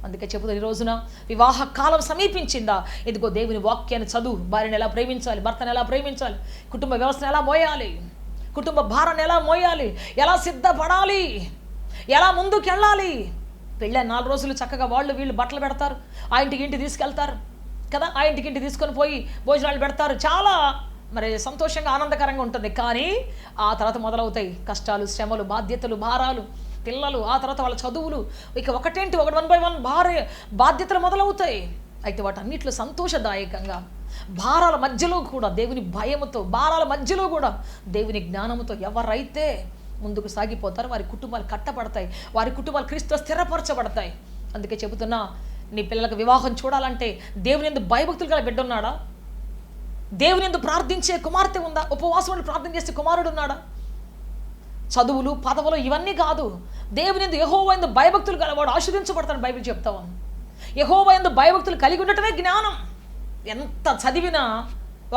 అందుకే చెబుతుంది, ఈ రోజున వివాహ కాలం సమీపించిందా, ఇదిగో దేవుని వాక్యాన్ని చదువు. భార్యను ఎలా ప్రేమించాలి, భర్తను ఎలా ప్రేమించాలి, కుటుంబ వ్యవస్థను ఎలా మోయాలి, కుటుంబ భారాన్ని ఎలా మోయాలి, ఎలా సిద్ధపడాలి, ఎలా ముందుకు వెళ్ళాలి. పెళ్ళే 4 రోజులు చక్కగా వాళ్ళు వీళ్ళు బట్టలు పెడతారు, ఆ ఇంటికి తీసుకెళ్తారు కదా, ఆ ఇంటికి తీసుకొని పోయి భోజనాలు పెడతారు. చాలా మరి సంతోషంగా ఆనందకరంగా ఉంటుంది. కానీ ఆ తర్వాత మొదలవుతాయి కష్టాలు, శ్రమలు, బాధ్యతలు, భారాలు, పిల్లలు, ఆ తర్వాత వాళ్ళ చదువులు, ఇక 1 by 1 బాధ్యతలు మొదలవుతాయి. అయితే వాటన్నిటిలో సంతోషదాయకంగా భారాల మధ్యలో కూడా దేవుని భయముతో, భారాల మధ్యలో కూడా దేవుని జ్ఞానంతో ఎవరైతే ముందుకు సాగిపోతారో వారి కుటుంబాలు కట్టబడతాయి, వారి కుటుంబాలు క్రీస్తుతో స్థిరపరచబడతాయి. అందుకే చెబుతున్నా, నీ పిల్లలకు వివాహం చూడాలంటే దేవుని యందు భయభక్తులు గల బిడ్డ ఉన్నాడా? దేవుని యందు ప్రార్థించే కుమార్తె ఉందా? ఉపవాసం ప్రార్థన చేసే కుమారుడు ఉన్నాడా? చదువులు, పదవులు ఇవన్నీ కాదు, దేవుని యందు యెహోవా యందు భయభక్తులు గలవాడు ఆశీర్వదించబడతాడు బైబిల్ చెప్తాం. యెహోవా యందు భయభక్తులు కలిగి ఉండటమే జ్ఞానం. ఎంత చదివినా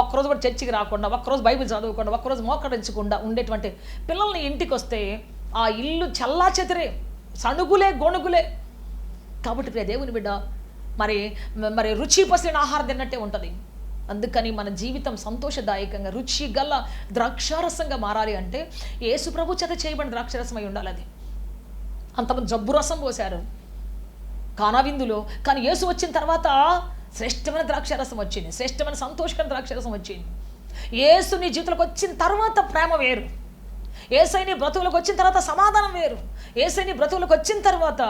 ఒక్కరోజు కూడా చర్చికి రాకుండా, ఒక్కరోజు బైబిల్ చదవకుండా, ఒక్కరోజు మోకరించకుండా ఉండేటువంటి పిల్లల్ని ఇంటికి వస్తే ఆ ఇల్లు చల్లా చెదిరే, సణుగులే, గొణుగులే. కాబట్టి ప్రియ దేవుని బిడ్డ, మరి రుచి పసిన ఆహారం తిన్నట్టే ఉంటుంది. అందుకని మన జీవితం సంతోషదాయకంగా రుచి గల ద్రాక్షారసంగా మారాలి అంటే యేసు ప్రభు చేత చేయబడిన ద్రాక్షరసం అయి ఉండాలి. అది అంతమంది జబ్బు రసం పోశారు కానా విందులో, కానీ యేసు వచ్చిన తర్వాత శ్రేష్టమైన ద్రాక్షరసం వచ్చింది, శ్రేష్టమైన సంతోషకరమైన ద్రాక్షరసం వచ్చింది. యేసు నీ జీవితంలోకి వచ్చిన తర్వాత ప్రేమ వేరు, యేసై నీ బ్రతుకులకు వచ్చిన తర్వాత సమాధానం వేరు, యేసై నీ బ్రతుకులకు వచ్చిన తర్వాత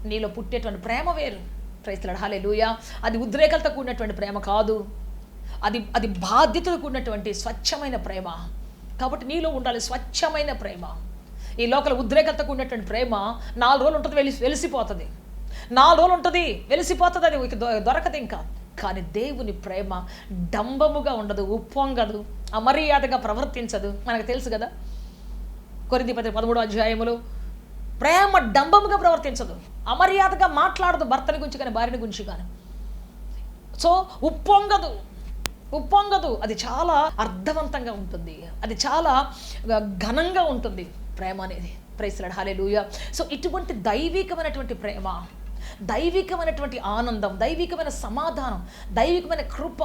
నీలో పుట్టేటువంటి ప్రేమ వేరు. Praise the lord. హల్లెలూయా. అది ఉద్రేకాలతో కూడినటువంటి ప్రేమ కాదు, అది బాధ్యతతో కూడినటువంటి స్వచ్ఛమైన ప్రేమ. కాబట్టి నీలో ఉండాలి స్వచ్ఛమైన ప్రేమ. ఈ లోకల ఉద్రేకత కూడినటువంటి ప్రేమ 4 రోజులు ఉంటుంది, వెలిసిపోతుంది. 4 రోజులు ఉంటుంది, వెలిసిపోతుంది, అది దొరకదు ఇంకా. కానీ దేవుని ప్రేమ డంబముగా ఉండదు, ఉప్పొంగదు, అమర్యాదగా ప్రవర్తించదు. మనకు తెలుసు కదా, కొరింథీ పత్రిక 13వ అధ్యాయములో ప్రేమ డంబముగా ప్రవర్తించదు, అమర్యాదగా మాట్లాడదు, భర్తని గురించి కానీ భార్యని గురించి కానీ. సో ఉప్పొంగదు, అది చాలా అర్థవంతంగా ఉంటుంది, అది చాలా ఘనంగా ఉంటుంది ప్రేమ అనేది. Praise the lord. Hallelujah. So ఇటువంటి దైవికమైనటువంటి ప్రేమ, దైవికమైనటువంటి ఆనందం, దైవికమైన సమాధానం, దైవికమైన కృప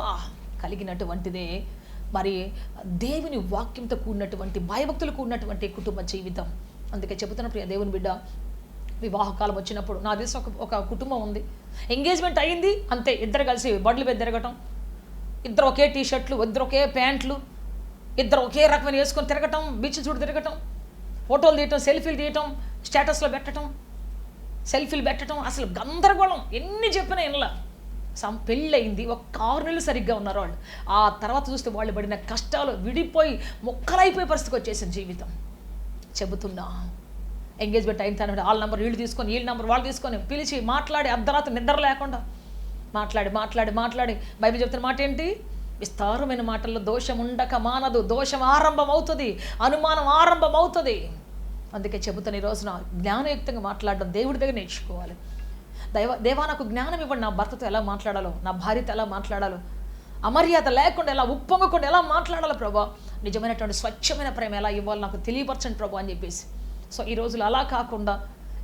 కలిగినటువంటిదే మరి దేవుని వాక్యంతో కూడినటువంటి, భయభక్తులు కూడినటువంటి కుటుంబ జీవితం. అందుకే చెబుతున్న ప్రియ దేవుని బిడ్డ, వివాహకాలం వచ్చినప్పుడు నా తెలిసి ఒక కుటుంబం ఉంది, ఎంగేజ్మెంట్ అయ్యింది అంతే, ఇద్దరు కలిసి బండ్లు మీద తిరగటం, ఇద్దరు ఒకే టీషర్ట్లు, ఇద్దరు ఒకే ప్యాంట్లు, ఇద్దరు ఒకే రకమైన వేసుకొని తిరగటం, బీచ్ చుట్టూ తిరగటం, ఫోటోలు తీయటం, సెల్ఫీలు తీయటం, స్టేటస్లో పెట్టడం, సెల్ఫీలు పెట్టడం, అసలు గందరగోళం. ఎన్ని చెప్పినా ఇలా పెళ్ళయింది, ఒక 6 నెలలు సరిగ్గా ఉన్నారు వాళ్ళు. ఆ తర్వాత చూస్తే వాళ్ళు పడిన కష్టాలు, విడిపోయి మొక్కలైపోయే పరిస్థితికి వచ్చేసింది జీవితం. చెబుతున్నా, ఎంగేజ్మెంట్ అయిన తర్వాత వాళ్ళ నెంబర్ వీళ్ళు తీసుకొని, వీళ్ళ నెంబర్ వాళ్ళు తీసుకొని పిలిచి మాట్లాడి, అర్ధరాత్రి నిద్ర లేకుండా మాట్లాడి బైబిల్ చెప్తున్న మాట ఏంటి? విస్తారమైన మాటల్లో దోషం ఉండక మానదు, దోషం ఆరంభం అవుతుంది, అనుమానం ఆరంభం అవుతుంది. అందుకే చెబుతాను, ఈ రోజున జ్ఞానయుక్తంగా మాట్లాడడం దేవుడి దగ్గర నేర్చుకోవాలి. దేవా నాకు జ్ఞానం ఇవ్వండి, నా భర్తతో ఎలా మాట్లాడాలో, నా భార్యతో ఎలా మాట్లాడాలో, అమర్యాద లేకుండా ఎలా, ఉప్పొంగకుండా ఎలా మాట్లాడాలో ప్రభా, నిజమైనటువంటి స్వచ్ఛమైన ప్రేమ ఎలా ఇవ్వాలి నాకు తెలియపరచండి ప్రభా అని చెప్పేసి. సో ఈ రోజులు అలా కాకుండా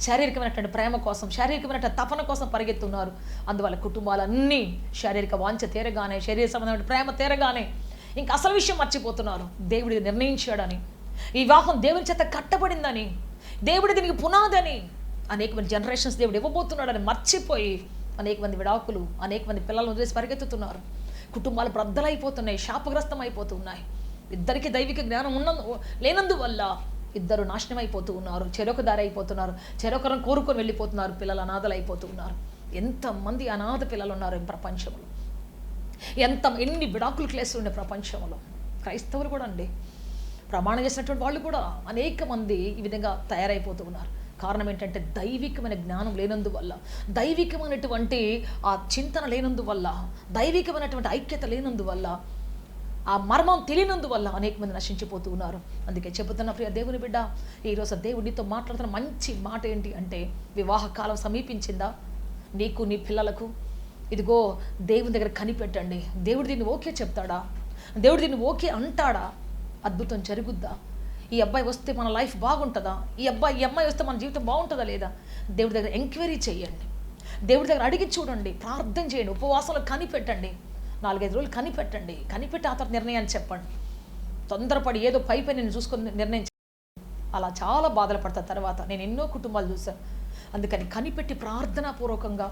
శారీరకమైనటువంటి ప్రేమ కోసం, శారీరకమైనటువంటి తపన కోసం పరిగెత్తున్నారు. అందువల్ల కుటుంబాలన్నీ శారీరక వాంఛ తీరగానే, శరీర సంబంధమైన ప్రేమ తీరగానే ఇంకా అసలు విషయం మర్చిపోతున్నారు. దేవుడికి నిర్ణయించాడని, ఈ వివాహం దేవుని చేత కట్టబడిందని, దేవుడి దీనికి పునాదని, అనేకమైన జనరేషన్స్ దేవుడు ఇవ్వబోతున్నాడని మర్చిపోయి అనేక మంది విడాకులు, అనేక మంది పిల్లలను వదిలేసి పరిగెత్తుతున్నారు. కుటుంబాలు బ్రద్దలైపోతున్నాయి, శాపగ్రస్తం అయిపోతున్నాయి. ఇద్దరికి దైవిక జ్ఞానం లేనందువల్ల ఇద్దరు నాశనం అయిపోతూ ఉన్నారు, చెరొక దారి అయిపోతున్నారు, చెరొకరం కోరుకొని వెళ్ళిపోతున్నారు, పిల్లలు అనాథలు అయిపోతూ ఉన్నారు. ఎంతమంది అనాథ పిల్లలు ఉన్నారు ప్రపంచంలో, ఎన్ని విడాకులు కేసులు ఉండే ప్రపంచంలో. క్రైస్తవులు కూడా అండి, ప్రమాణం చేసినటువంటి వాళ్ళు కూడా అనేక మంది ఈ విధంగా తయారైపోతూ ఉన్నారు. కారణం ఏంటంటే దైవికమైన జ్ఞానం లేనందువల్ల, దైవికమైనటువంటి ఆ చింతన లేనందువల్ల, దైవికమైనటువంటి ఐక్యత లేనందువల్ల, ఆ మర్మం తెలియనందువల్ల అనేక మంది నశించిపోతూ ఉన్నారు. అందుకే చెబుతున్న ప్రియ దేవుని బిడ్డ, ఈరోజు దేవుడితో మాట్లాడుతున్న మంచి మాట ఏంటి అంటే, వివాహ కాలం సమీపించిందా? నీకు నీ పిల్లలకు ఇదిగో దేవుని దగ్గర కనిపెట్టండి. దేవుడు దీన్ని ఓకే చెప్తాడా? దేవుడు దీన్ని ఓకే అంటాడా? అద్భుతం జరుగుద్దా? ఈ అబ్బాయి వస్తే మన లైఫ్ బాగుంటుందా? ఈ అమ్మాయి వస్తే మన జీవితం బాగుంటుందా లేదా? దేవుడి దగ్గర ఎంక్వైరీ చేయండి, దేవుడి దగ్గర అడిగి చూడండి, ప్రార్థన చేయండి, ఉపవాసాలు కనిపెట్టండి, 4-5 రోజులు కనిపెట్టి ఆ తర్వాత నిర్ణయాన్ని చెప్పండి. తొందరపడి ఏదో పై నేను చూసుకొని నిర్ణయం అలా చాలా బాధలు పడతా. తర్వాత నేను ఎన్నో కుటుంబాలు చూశాను. అందుకని కనిపెట్టి ప్రార్థనాపూర్వకంగా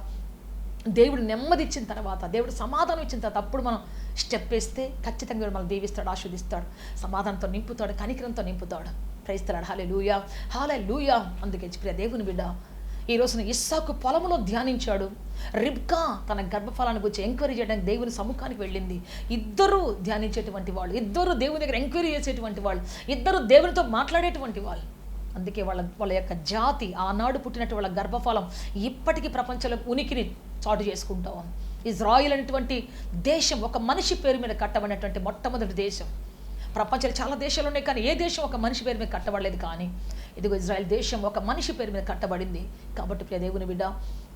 దేవుడు నెమ్మది ఇచ్చిన తర్వాత, దేవుడు సమాధానం ఇచ్చిన తర్వాత అప్పుడు మనం స్టెప్ వేస్తే ఖచ్చితంగా మనం దీవిస్తాడు, ఆస్వాదిస్తాడు, సమాధానంతో నింపుతాడు, కనికరంతో నింపుతాడు. ప్రైస్తలాడు. హల్లెలూయా, హల్లెలూయా. అందుకే ప్రియ దేవుని బిడ్డ, ఈ రోజున ఇస్సాకు పొలంలో ధ్యానించాడు. రిబ్కా తన గర్భఫలాన్ని గురించి ఎంక్వైరీ చేయడానికి దేవుని సముఖానికి వెళ్ళింది. ఇద్దరు ధ్యానించేటువంటి వాళ్ళు, ఇద్దరు దేవుని దగ్గర ఎంక్వైరీ చేసేటువంటి వాళ్ళు, ఇద్దరు దేవునితో మాట్లాడేటువంటి వాళ్ళు. అందుకే వాళ్ళ యొక్క జాతి, ఆనాడు పుట్టినటువంటి వాళ్ళ గర్భఫలం ఇప్పటికీ ప్రపంచంలో ఉనికిని చాటు చేసుకుంటా ఉంది. ఇజ్రాయిల్ అనేటువంటి దేశం ఒక మనిషి పేరు మీద కట్టబడినటువంటి మొట్టమొదటి దేశం. ప్రపంచంలో చాలా దేశాలు ఉన్నాయి, కానీ ఏ దేశం ఒక మనిషి పేరు మీద కట్టబడలేదు. కానీ ఇదిగో ఇజ్రాయెల్ దేశం ఒక మనిషి పేరు మీద కట్టబడింది. కాబట్టి ప్రియ దేవుని బిడ్డ,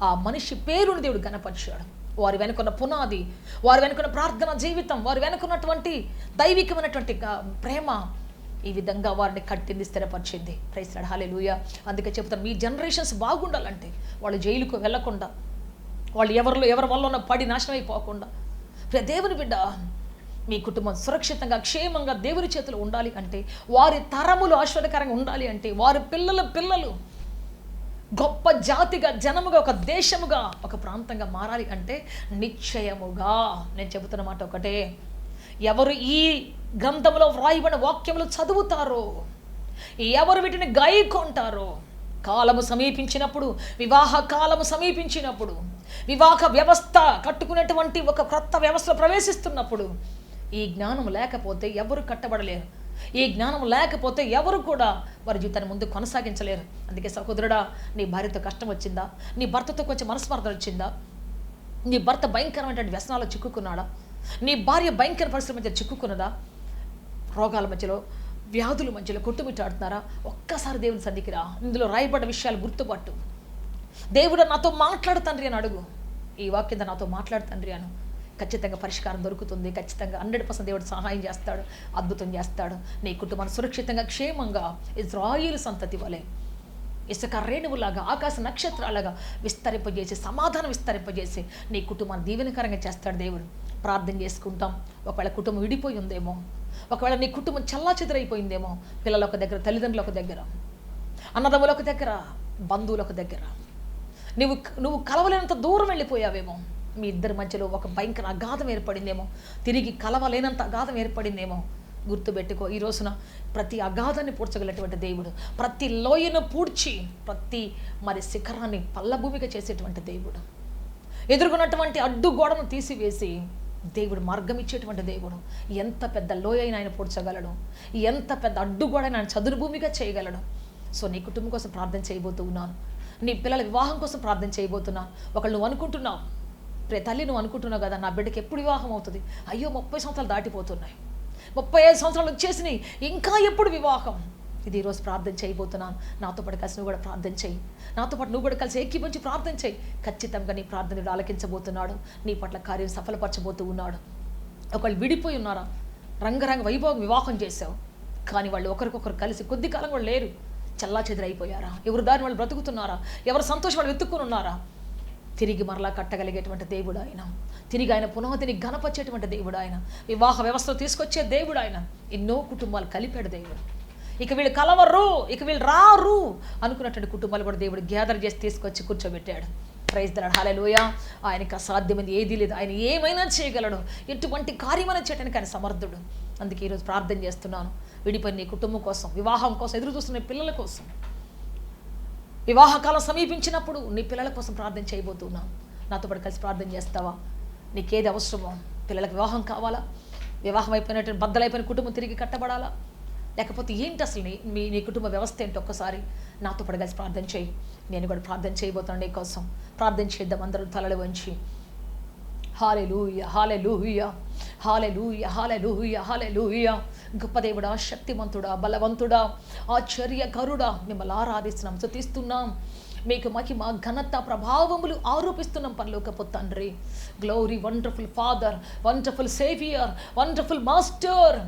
ఆ మనిషి పేరుని దేవుడు గణపరిచాడు. వారి వెనుకున్న పునాది, వారి వెనుకున్న ప్రార్థన జీవితం, వారి వెనుకున్నటువంటి దైవికమైనటువంటి ప్రేమ ఈ విధంగా వారిని కట్టింది, స్థిరపరిచింది. Praise lord. హల్లెలూయా. అందుకే చెప్తాను, మీ జనరేషన్స్ బాగుండాలంటే వాళ్ళు జైలుకు వెళ్లకుండా, వాళ్ళు ఎవరి వల్ల పడి నాశనం అయిపోకుండా, ప్రియ దేవుని బిడ్డ, మీ కుటుంబం సురక్షితంగా క్షేమంగా దేవుని చేతులు ఉండాలి అంటే, వారి తరములు ఆశ్చర్యకరంగా ఉండాలి అంటే, వారి పిల్లలు గొప్ప జాతిగా, జనముగా, ఒక దేశముగా, ఒక ప్రాంతంగా మారాలి అంటే నిశ్చయముగా నేను చెబుతున్న మాట ఒకటే, ఎవరు ఈ గ్రంథంలో వ్రాయబడిన వాక్యములు చదువుతారో, ఎవరు వీటిని గాయకొంటారో, కాలము సమీపించినప్పుడు, వివాహ కాలము సమీపించినప్పుడు, వివాహ వ్యవస్థ కట్టుకునేటువంటి ఒక క్రొత్త వ్యవస్థలో ప్రవేశిస్తున్నప్పుడు, ఈ జ్ఞానం లేకపోతే ఎవరు కట్టబడలేరు. ఈ జ్ఞానం లేకపోతే ఎవరు కూడా వారి జీవితాన్ని ముందు కొనసాగించలేరు. అందుకే సహోదరుడా, నీ భార్యతో కష్టం వచ్చిందా? నీ భర్తతో కొంచెం మనస్పర్ధ వచ్చిందా? నీ భర్త భయంకరమైనటువంటి వ్యసనాల్లో చిక్కుకున్నాడా? నీ భార్య భయంకర పరిస్థితుల మధ్య చిక్కుకున్నదా? రోగాల మధ్యలో, వ్యాధుల మధ్యలో కొట్టుమిట్టాడుతున్నారా? ఒక్కసారి దేవుని సన్నిధికి రా. ఇందులో రాయబడ్డ విషయాలు గుర్తుపట్టు. దేవుడు నాతో మాట్లాడు తండ్రి అని అడుగు. ఈ వాక్యంతో నాతో మాట్లాడు తండ్రి అను. ఖచ్చితంగా పరిష్కారం దొరుకుతుంది. ఖచ్చితంగా 100% దేవుడు సహాయం చేస్తాడు, అద్భుతం చేస్తాడు. నీ కుటుంబాన్ని సురక్షితంగా, క్షేమంగా ఇజ్రాయేలు సంతతి వలె ఇసుక రేణువులాగా, ఆకాశ నక్షత్రాలుగా విస్తరింపజేసి, సమాధానం విస్తరింపజేసి నీ కుటుంబాన్ని దీవెనకరంగా చేస్తాడు దేవుడు. ప్రార్థన చేసుకుంటాం. ఒకవేళ కుటుంబం విడిపోయి ఉందేమో, ఒకవేళ నీ కుటుంబం చల్లాచెదరైపోయిందేమో, పిల్లల ఒక దగ్గర, తల్లిదండ్రుల ఒక దగ్గర, అన్నదమ్ముల ఒక దగ్గర, బంధువుల ఒక దగ్గర, నువ్వు కలవలేనంత దూరం వెళ్ళిపోయావేమో, మీ ఇద్దరి మధ్యలో ఒక భయంకర అగాధం ఏర్పడిందేమో, తిరిగి కలవలేనంత అగాధం ఏర్పడిందేమో, గుర్తుపెట్టుకో. ఈ రోజున ప్రతి అగాధాన్ని పూడ్చగలటువంటి దేవుడు, ప్రతి లోయను పూడ్చి ప్రతి శిఖరాన్ని పల్లభూమిగా చేసేటువంటి దేవుడు, ఎదుర్కొన్నటువంటి అడ్డుగోడను తీసివేసి దేవుడు మార్గం ఇచ్చేటువంటి దేవుడు. ఎంత పెద్ద లోయైన ఆయన పూడ్చగలడు, ఎంత పెద్ద అడ్డుగోడైన ఆయన చదును భూమిగా చేయగలడు. సో నీ కుటుంబం కోసం ప్రార్థన చేయబోతూ ఉన్నాను. నీ పిల్లల వివాహం కోసం ప్రార్థన చేయబోతున్నాను. ఒకళ్ళు నువ్వు అనుకుంటున్నావు, తల్లి నువ్వు అనుకుంటున్నావు కదా, నా బిడ్డకి ఎప్పుడు వివాహం అవుతుంది? అయ్యో 30 సంవత్సరాలు దాటిపోతున్నాయి, 35 సంవత్సరాలు వచ్చేసినాయి, ఇంకా ఎప్పుడు వివాహం? ఇది ఈరోజు ప్రార్థన చేయబోతున్నాను. నాతో పాటు కలిసి నువ్వు కూడా ప్రార్థన చేయి. నాతో పాటు నువ్వు కూడా కలిసి ఏకీభవించి ప్రార్థన చేయి. ఖచ్చితంగా నీ ప్రార్థనలు ఆలకించబోతున్నాడు. నీ పట్ల కార్యం సఫలపరచబోతూ ఉన్నాడు. ఒకళ్ళు విడిపోయి ఉన్నారా? రంగరంగ వైభవం వివాహం చేశావు, కానీ వాళ్ళు ఒకరికొకరు కలిసి కొద్ది కాలం కూడా లేరు. చల్లా చెదిరైపోయారా? ఎవరు దారిని వాళ్ళు బ్రతుకుతున్నారా? ఎవరు సంతోషం వాళ్ళు వెతుక్కుని ఉన్నారా? తిరిగి మరలా కట్టగలిగేటువంటి దేవుడు ఆయన. తిరిగి ఆయన పునాదిని ఘనపరిచేటువంటి దేవుడు ఆయన. వివాహ వ్యవస్థలో తీసుకొచ్చే దేవుడు ఆయన. ఎన్నో కుటుంబాలు కలిపాడు దేవుడు. ఇక వీళ్ళు కలవరు, ఇక వీళ్ళు రారు అనుకున్నటువంటి కుటుంబాలు కూడా దేవుడు గ్యాదర్ చేసి తీసుకొచ్చి కూర్చోబెట్టాడు. Praise the Lord. హల్లెలూయా. ఆయనకు అసాధ్యమైనది ఏదీ లేదు. ఆయన ఏమైనా చేయగలడు. ఎటువంటి కార్యమైనా చేయడానికి ఆయన సమర్థుడు. అందుకే ఈరోజు ప్రార్థన చేస్తున్నాను. విడిపోయిన నీ కుటుంబం కోసం, వివాహం కోసం ఎదురు చూస్తున్న పిల్లల కోసం, వివాహకాలం సమీపించినప్పుడు నీ పిల్లల కోసం ప్రార్థన చేయబోతున్నాను. నాతో పాటు కలిసి ప్రార్థన చేస్తావా? నీకేది అవసరమో, పిల్లలకు వివాహం కావాలా, వివాహం అయిపోయినటువంటి బద్దలైపోయిన కుటుంబం తిరిగి కట్టబడాలా, లేకపోతే ఏంటి అసలు నీ కుటుంబ వ్యవస్థ ఏంటి? ఒక్కసారి నాతో పాటు కలిసి ప్రార్థన చేయి. నేను కూడా ప్రార్థన చేయబోతున్నాను నీ కోసం. ప్రార్థన చేద్దాం అందరూ తలలు వంచి. హల్లెలూయా, హల్లెలూయా, హల్లెలూయా, హల్లెలూయా, హల్లెలూయా. గొప్ప దేవుడా, శక్తిమంతుడా, బలవంతుడా, ఆశ్చర్యకరుడా, మిమ్మల్ని ఆరాధిస్తున్నాం, స్తుతిస్తున్నాం. మీకు మహిమ, ఘనత, ప్రభావములు ఆరోపిస్తున్నాం పరలోకపు తండ్రి. Glory, wonderful father, wonderful saviour, wonderful master,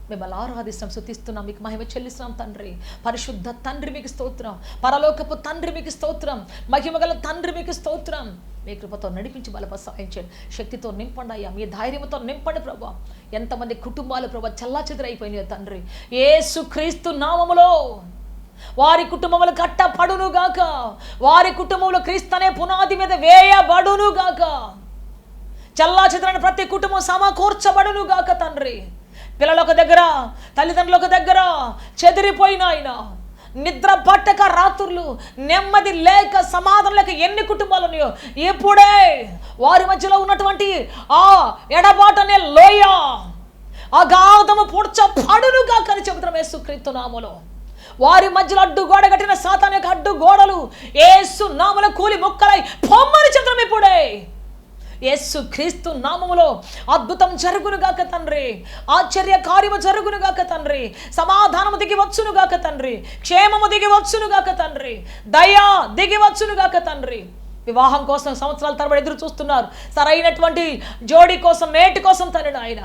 మిమ్మల్ని ఆరాధిస్తున్నాం, స్తుతిస్తున్నాం, మీకు మహిమ చెల్లిస్తున్నాం తండ్రి. పరిశుద్ధ తండ్రి మీకు స్తోత్రం, పరలోకపు తండ్రి మీకు స్తోత్రం, మహిమగల తండ్రి మీకు స్తోత్రం. మీ కృపతో నడిపించి బలప సహాయం చేయండి. శక్తితో నింపండి అయ్యా, మీ ధైర్యంతో నింపండి ప్రభా. ఎంతమంది కుటుంబాలు ప్రభా చెల్లాచెదరైపోయినాయో తండ్రి, యేసుక్రీస్తు నామములో వారి కుటుంబములు కట్టబడును గాక, వారి కుటుంబంలో క్రీస్తు అనే పునాది మీద వేయబడును గాక, చెల్లాచెదరైన ప్రతి కుటుంబం సమకూర్చబడును గాక తండ్రి. పిల్లల ఒక దగ్గర, తల్లిదండ్రుల ఒక దగ్గర చెదిరిపోయిన ఆయన, నిద్ర పట్టక రాత్రులు, నెమ్మది లేక, సమాధానం లేక ఎన్ని కుటుంబాలు ఉన్నాయో ఇప్పుడే వారి మధ్యలో ఉన్నటువంటి ఆ ఎడబాటు అనే లోయ, అగాధము పూడ్చబడునుగా అని చెబుతున్నాం యేసుక్రీస్తు నామములో. వారి మధ్యలో అడ్డుగోడ కట్టిన సాతాను యొక్క అడ్డుగోడలు యేసు నామములో కూలి ముక్కలై పొమ్మని చెబుతున్నాం ఇప్పుడే. యేసుక్రీస్తు నామములో అద్భుతం జరుగునుగాక తండ్రి, ఆశ్చర్య కార్యము జరుగునుగాక తండ్రి, సమాధానము దిగి వచ్చునుగాక తండ్రి, క్షేమము దిగి వచ్చునుగాక తండ్రి, దయ దిగి వచ్చునుగాక తండ్రి. వివాహం కోసం సంవత్సరాల తరబడి ఎదురు చూస్తున్నారు, సరైనటువంటి జోడీ కోసం, మేటి కోసం తండ్రి ఆయన,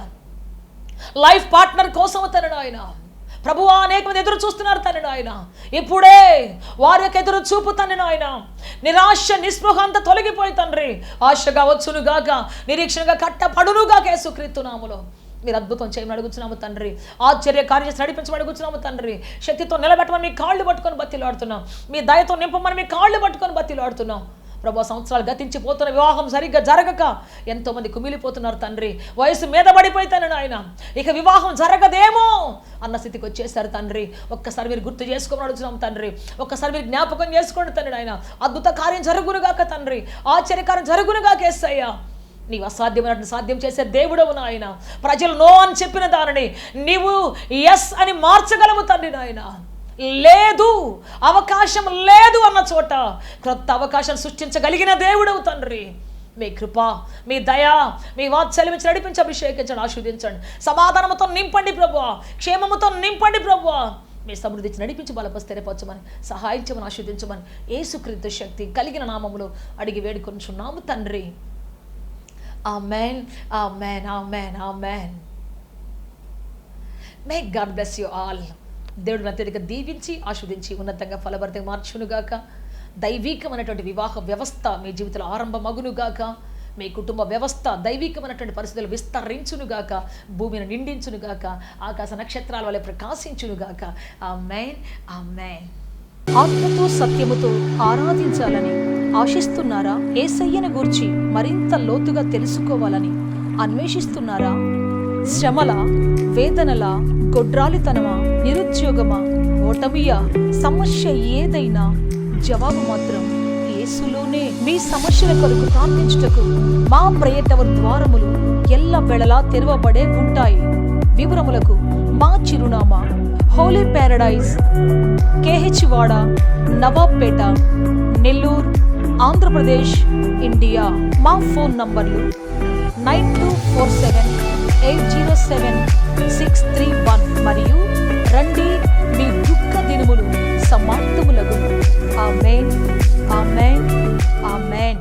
లైఫ్ పార్ట్నర్ కోసం తండ్రి ఆయన. ప్రభువా, అనేక మంది ఎదురు చూస్తున్నారు తండ్రి నాయన. ఇప్పుడే వారి యొక్క ఎదురు చూపు తండ్రి నాయన, నిరాశ నిస్పృహ అంతా తొలగిపోయి తండ్రి, ఆశగా వచ్చునుగాక, నిరీక్షణగా కట్టబడునుగాక యేసుక్రీస్తు నామములో. మీరు అద్భుతం చేయమని అడుగుతున్నాము తండ్రి, ఆశ్చర్య కార్యం నడిపించమని అడుగుతున్నాము తండ్రి. శక్తితో నిలబెట్టమని మీ కాళ్ళు పట్టుకొని బతిలాడుతున్నాం, మీ దయతో నింపమని మీ కాళ్ళు పట్టుకొని బతిలాడుతున్నాం. ప్రభు, సంవత్సరాలు గతించిపోతున్న వివాహం సరిగ్గా జరగక ఎంతోమంది కుమిలిపోతున్నారు తండ్రి. వయసు మీద పడిపోతాను నాయన, ఇక వివాహం జరగదేమో అన్న స్థితికి వచ్చేసారు తండ్రి. ఒక్కసారి మీరు గుర్తు చేసుకోమని అడుగుతున్నాం తండ్రి, ఒక్కసారి మీరు జ్ఞాపకం చేసుకోండి తండ్రి నాయన. అద్భుత కార్యం జరుగునుగాక తండ్రి, ఆశ్చర్యకార్యం జరుగునుగాక యేసయ్యా. నీవు అసాధ్యమైనట్టు సాధ్యం చేసే దేవుడవు నాయన. ప్రజలు నో అని చెప్పిన దానిని నీవు ఎస్ అని మార్చగలవు తండ్రి నాయన. లేదు, అవకాశం లేదు అన్న చోట క్రొత్త అవకాశం సృష్టించగలిగిన దేవుడవు తండ్రి. మీ కృప, మీ దయ, మీ వాత్సల్యం ఇచ్చి నడిపించి అభిషేకించండి, ఆశీర్వదించండి. సమాధానంతో నింపండి ప్రభువా, క్షేమముతో నింపండి ప్రభువా. మీ సమృద్ధి ఇచ్చి నడిపించి బలప స్థిరపరచమని, సహాయించమని, ఆశీర్వదించమని యేసుక్రీస్తు శక్తి కలిగిన నామములో అడిగి వేడుకొనుచున్నాము తండ్రి. Amen, amen, amen, amen. May God bless you all. దేవుడు అత్యధిక దీవించి ఆస్వాదించి ఉన్నతంగా ఫలభరితంగా మార్చునుగాక. దైవికమైనటువంటి వివాహ వ్యవస్థ మీ జీవితంలో ఆరంభమగునుగాక. మీ కుటుంబ వ్యవస్థ దైవికమైనటువంటి పరిస్థితులు విస్తరించునుగాక, భూమిని నిండించునుగాక, ఆకాశ నక్షత్రాల వలె ప్రకాశించునుగాక. ఆమేన్, ఆమేన్. ఆత్మతో సత్యముతో ఆరాధించాలని ఆశిస్తున్నారా? యేసయ్యను గూర్చి మరింత లోతుగా తెలుసుకోవాలని అన్వేషిస్తున్నారా? శ్రమల, వేదనల, గొడ్రాలితనమా, నిరుద్యోగమా, ఓటమియా, సమస్య ఏదైనా జవాబు మాత్రం యేసులోనే. మీ సమస్యల కొరకు ప్రార్థించుటకు మా ప్రేయర్ టవర్ ద్వారములు ఎల్లవేళలా తెరవబడే ఉంటాయి. వివరములకు మా చిరునామా హోలీ ప్యారడైజ్, KH వాడ, నవాబ్పేట, నెల్లూరు, ఆంధ్రప్రదేశ్, ఇండియా. మా ఫోన్ నంబర్లు 9247807631 మరియు రండి, మీ దుఃఖ దినములు సమాప్తములగును. ఆమేన్, ఆమేన్, ఆమేన్.